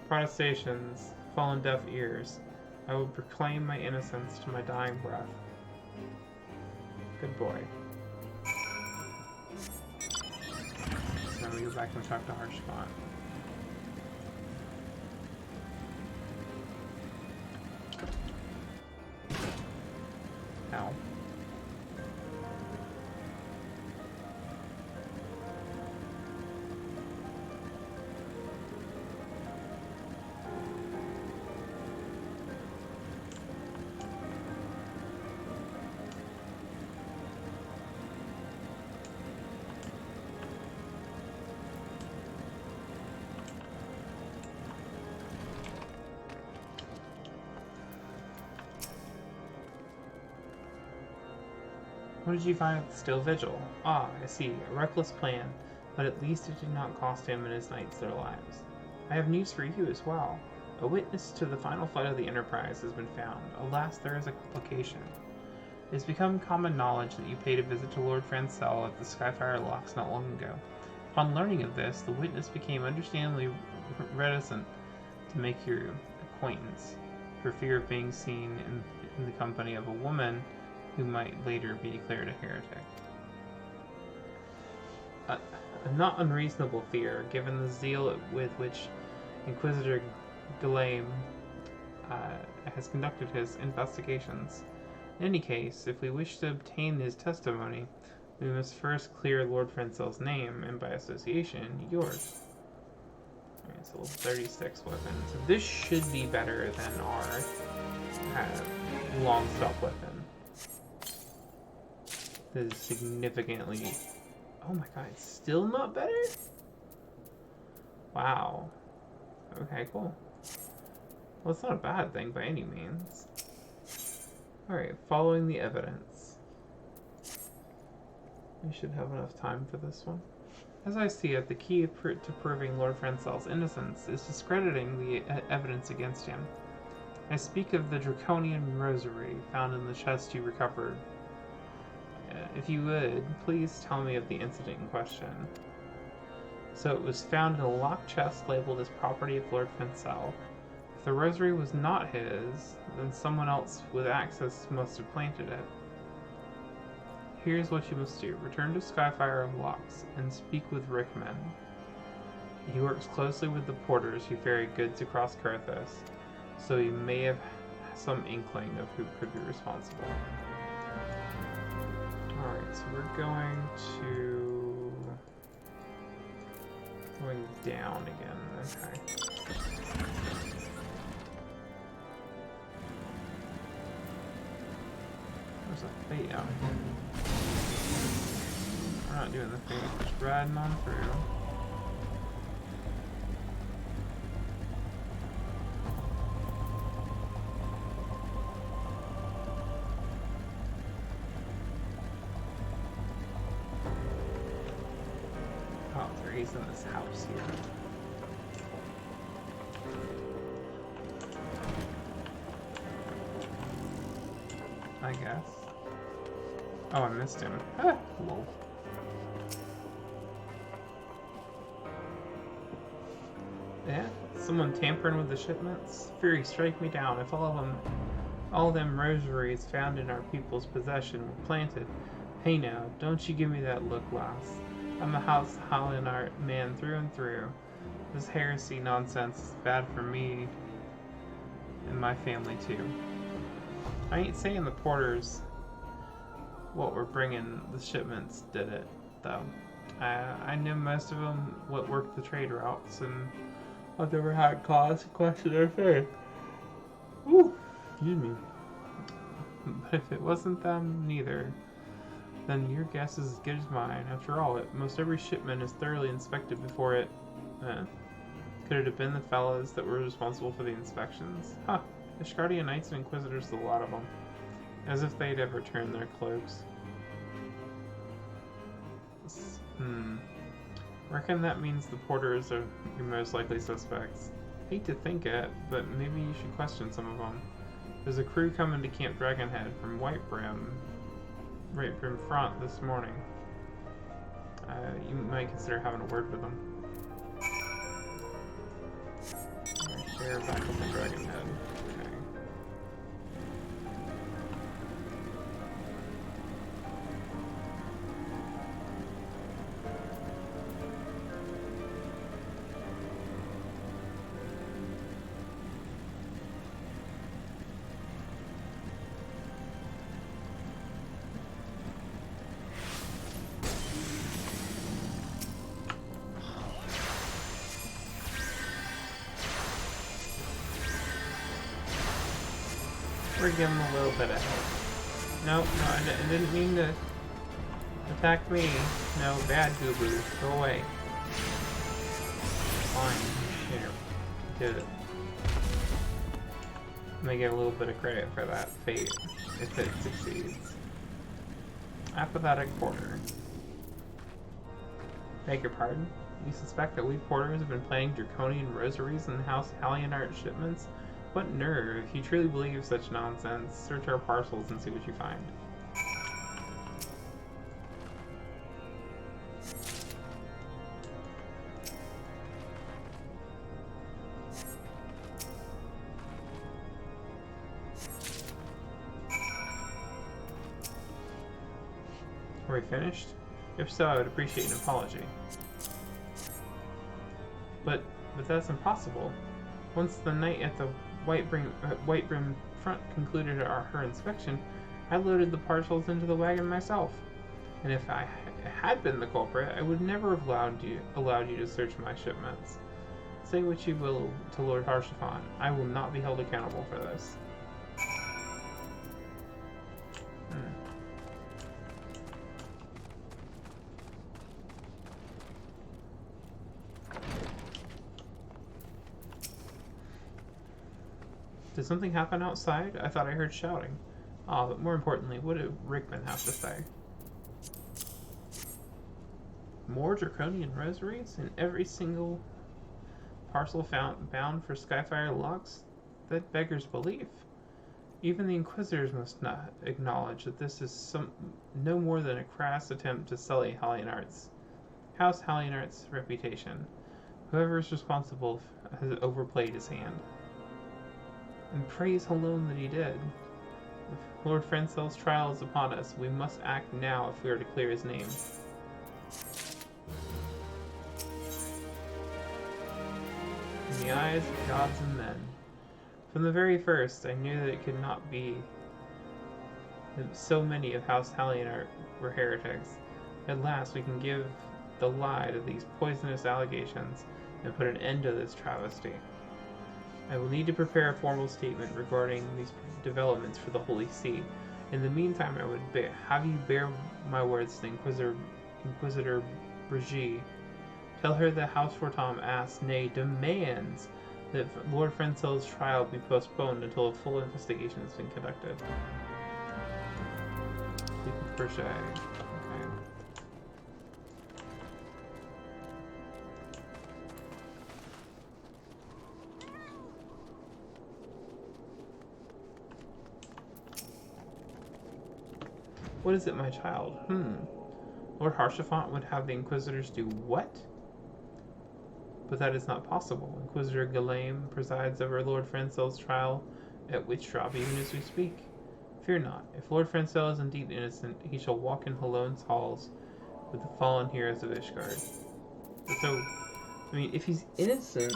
protestations fall on deaf ears, I will proclaim my innocence to my dying breath. Good boy. So now we go back and talk to Harshbot. Ow. What did you find at the Still Vigil? Ah, I see. A reckless plan, but at least it did not cost him and his knights their lives. I have news for you as well. A witness to the final flight of the Enterprise has been found. Alas, there is a complication. It has become common knowledge that you paid a visit to Lord Francel at the Skyfire locks not long ago. Upon learning of this, the witness became understandably reticent to make your acquaintance, for fear of being seen in the company of a woman who might later be declared a heretic. A not unreasonable fear, given the zeal with which Inquisitor Guillaume has conducted his investigations. In any case, if we wish to obtain his testimony, we must first clear Lord Francel's name, and by association, yours. Alright, so 36 weapons. So this should be better than our long stop weapon. This is significantly... Oh my god, it's still not better? Wow. Okay, cool. Well, it's not a bad thing by any means. Alright, following the evidence. We should have enough time for this one. As I see it, the key to proving Lord Francel's innocence is discrediting the evidence against him. I speak of the draconian rosary found in the chest you recovered. If you would, please tell me of the incident in question. So it was found in a locked chest labeled as property of Lord Francel. If the rosary was not his, then someone else with access must have planted it. Here's what you must do. Return to Skyfire of Locks and speak with Rickman. He works closely with the porters who ferry goods across Kurthos, so he may have some inkling of who could be responsible. Alright, so we're going down again. Okay. There's a fate out here. We're not doing the fate, just riding on through. Oh, he's in this house here. I guess. Oh, I missed him. Ah, lol. Yeah, someone tampering with the shipments? Fury, strike me down. If all them rosaries found in our people's possession were planted. Hey now, don't you give me that look, lass. I'm a House Hallionart man through and through. This heresy nonsense is bad for me and my family too. I ain't saying the porters what were bringing the shipments did it, though. I knew most of them what worked the trade routes, and I've never had cause to question their faith. Ooh, excuse me. But if it wasn't them, neither, then your guess is as good as mine. After all, most every shipment is thoroughly inspected before it... Could it have been the fellows that were responsible for the inspections? Huh. Ishgardian Knights and Inquisitors, a lot of them. As if they'd ever turn their cloaks. Reckon that means the porters are your most likely suspects. Hate to think it, but maybe you should question some of them. There's a crew coming to Camp Dragonhead from White Brim front this morning. You might consider having a word with them. Share back up the Dragonhead. Okay. We're giving him a little bit of help. Nope, no, I didn't mean to attack me. No, bad goo-boo. Go away. Fine. Here. Did it. I'm gonna get a little bit of credit for that fate, if it succeeds. Apathetic porter. Beg your pardon? You suspect that we porters have been playing draconian rosaries in House Hallionart shipments? What nerve! If you truly believe such nonsense, search our parcels and see what you find. Are we finished? If so, I would appreciate an apology. But that's impossible. Once the knight at the White Brim front concluded her inspection, I loaded the parcels into the wagon myself. And if I had been the culprit, I would never have allowed you to search my shipments. Say what you will to Lord Harshaphon, I will not be held accountable for this. Did something happen outside? I thought I heard shouting. Ah, but more importantly, what did Rickman have to say? More draconian rosaries in every single parcel bound for Skyfire locks? That beggars belief. Even the Inquisitors must not acknowledge that this is no more than a crass attempt to sully House Hallionart's reputation. Whoever is responsible has overplayed his hand. And praise alone that he did. If Lord Francel's trial is upon us, we must act now if we are to clear his name. In the eyes of gods and men, From the very first, I knew that it could not be that so many of House Talion were heretics. At last, we can give the lie to these poisonous allegations and put an end to this travesty. I will need to prepare a formal statement regarding these developments for the Holy See. In the meantime, I would have you bear my words to Inquisitor Brigitte. Tell her that House Fortam asks, nay, demands, that Lord Frenzel's trial be postponed until a full investigation has been conducted. Brigitte. Okay. What is it, my child? Lord Haurchefant would have the Inquisitors do what? But that is not possible. Inquisitor Ghislaine presides over Lord Frenzel's trial at Witchdrop even as we speak. Fear not. If Lord Frenzel is indeed innocent, he shall walk in Halone's halls with the fallen heroes of Ishgard. So, I mean, if he's innocent,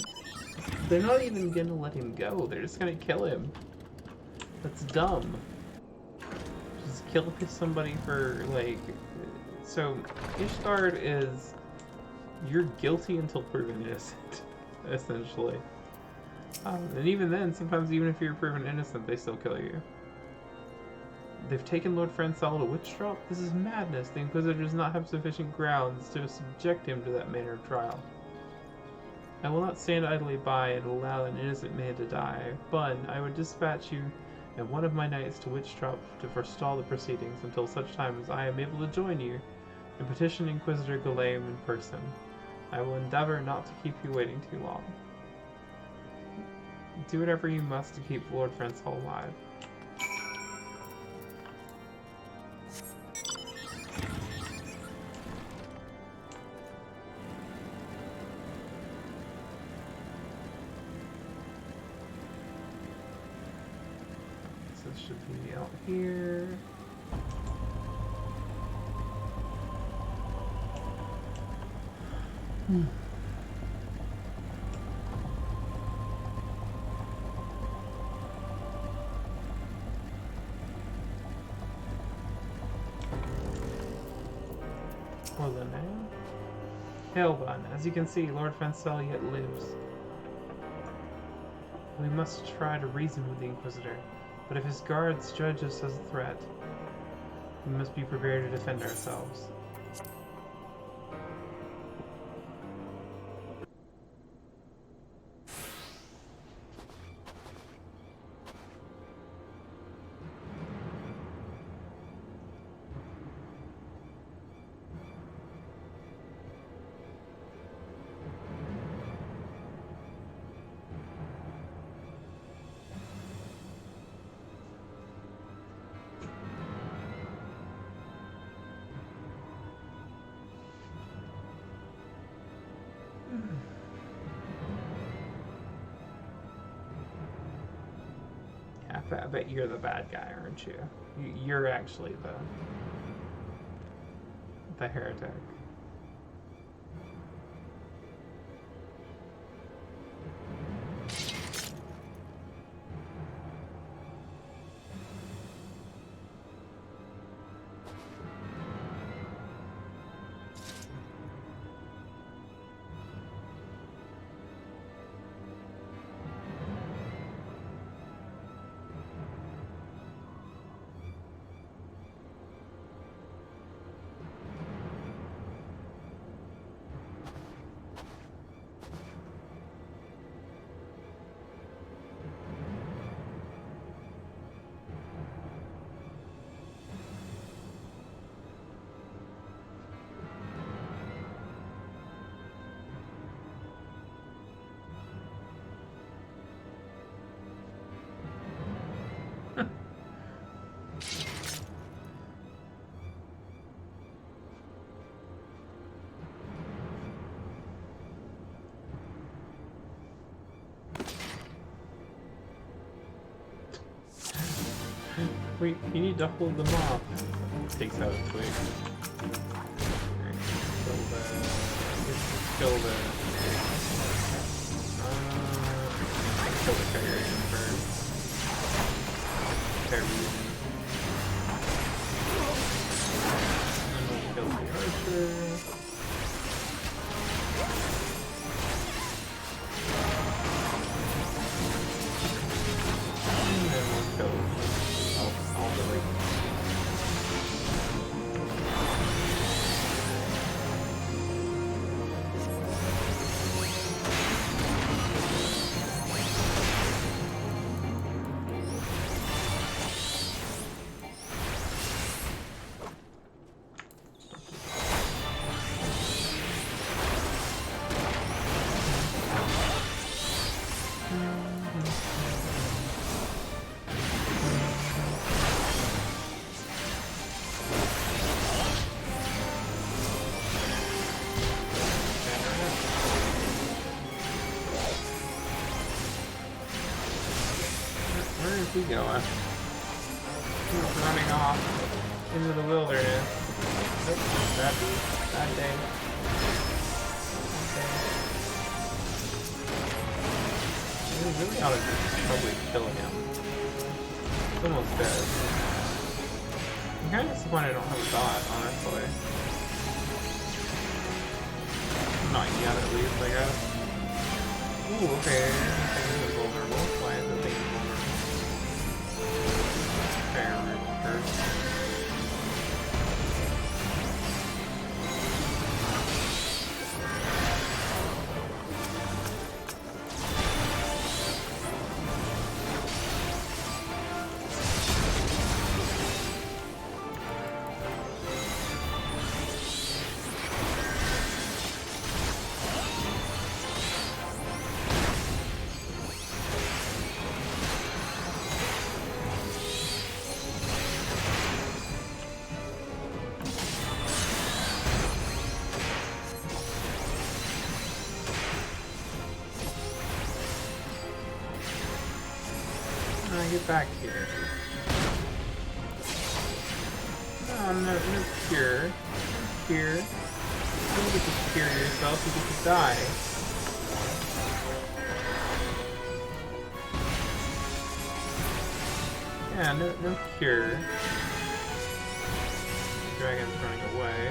they're not even gonna let him go. They're just gonna kill him. That's dumb. Just kill somebody for, like... So, Ishgard is... You're guilty until proven innocent, essentially. And even then, sometimes even if you're proven innocent, they still kill you. They've taken Lord Frenzel to Witchdrop? This is madness. The Inquisitor does not have sufficient grounds to subject him to that manner of trial. I will not stand idly by and allow an innocent man to die. Bun, I would dispatch you and one of my knights to Witchdrop to forestall the proceedings until such time as I am able to join you and petition Inquisitor Ghislaine in person. I will endeavor not to keep you waiting too long. Do whatever you must to keep Lord Frenzel alive. So this should be out here. Well then, Hail, Bun. As you can see, Lord Frenzel yet lives. We must try to reason with the Inquisitor, but if his guards judge us as a threat, we must be prepared to defend ourselves. I bet you're the bad guy, aren't you? You're actually the heretic. Wait, you need to hold them off. Takes out a twig. Kill the... kill the carrier first. he going? He's running off into the wilderness. Nope, bad day. Bad day. We really ought to just probably kill him. He's almost dead. I'm kind of disappointed I don't have a dot, honestly. Not yet, at least, I guess. Ooh, okay. This thing is vulnerable. Why is the thing vulnerable? Fair, first. Get back here. No, no cure. No cure. You don't get to cure yourself, you get to die. Yeah, no cure. The dragon's running away.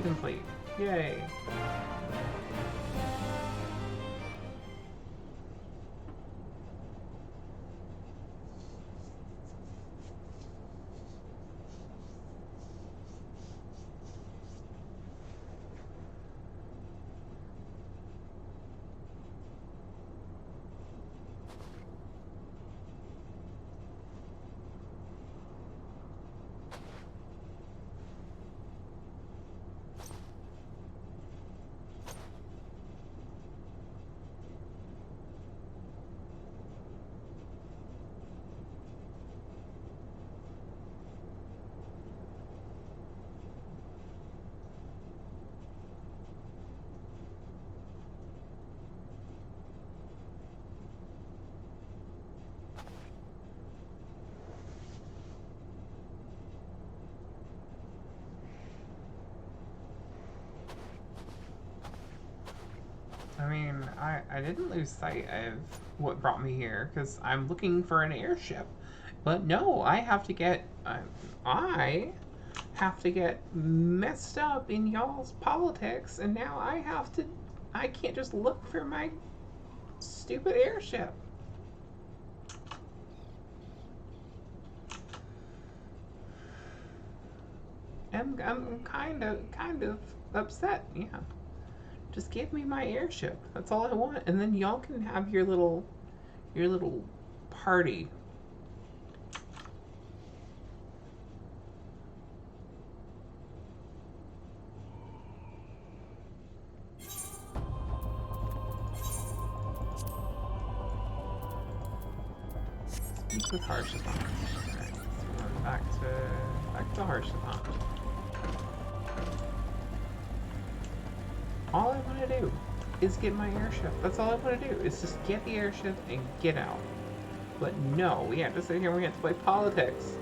Complete. Yay. I mean, I didn't lose sight of what brought me here, because I'm looking for an airship. But no, I have to get messed up in y'all's politics, and now I can't just look for my stupid airship. I'm kind of upset, yeah. Just give me my airship. That's all I want. And then y'all can have your little party. Speak with Harshathon. Alright, so we're back to Harshathon. All I want to do is get my airship. That's all I want to do, is just get the airship and get out. But no, we have to sit here and we have to play politics.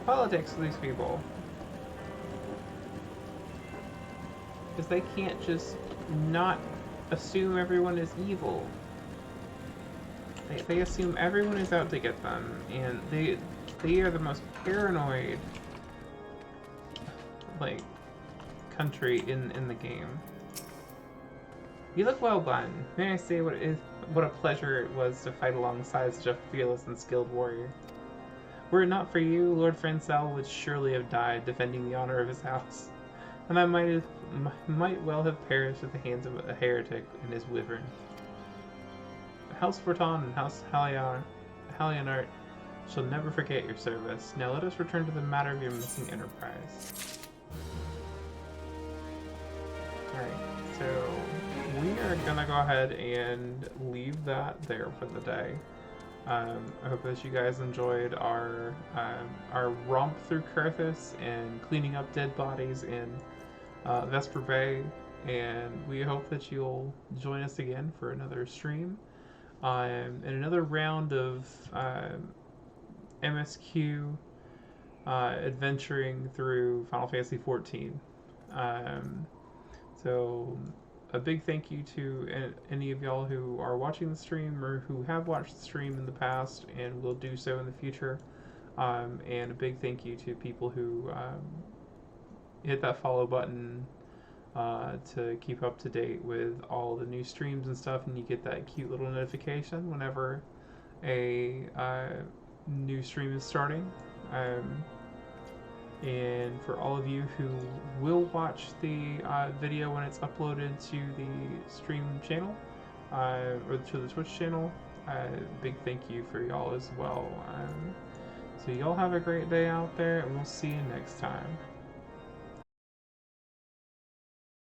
Politics with these people. Because they can't just not assume everyone is evil. They assume everyone is out to get them, and they are the most paranoid, like, country in the game. You look well, Bun. May I say what a pleasure it was to fight alongside such a fearless and skilled warrior. Were it not for you, Lord Francel would surely have died defending the honor of his house, and I might well have perished at the hands of a heretic and his wyvern. House Forton and House Hallionart shall never forget your service. Now let us return to the matter of your missing enterprise. Alright, so we are gonna go ahead and leave that there for the day. I hope that you guys enjoyed our romp through Kurthus and cleaning up dead bodies in Vesper Bay, and we hope that you'll join us again for another stream and another round of MSQ adventuring through Final Fantasy XIV. So a big thank you to any of y'all who are watching the stream or who have watched the stream in the past and will do so in the future. And a big thank you to people who hit that follow button to keep up to date with all the new streams and stuff, and you get that cute little notification whenever a new stream is starting. And for all of you who will watch the video when it's uploaded to the stream channel or to the Twitch channel, big thank you for y'all as well. So y'all have a great day out there, and we'll see you next time.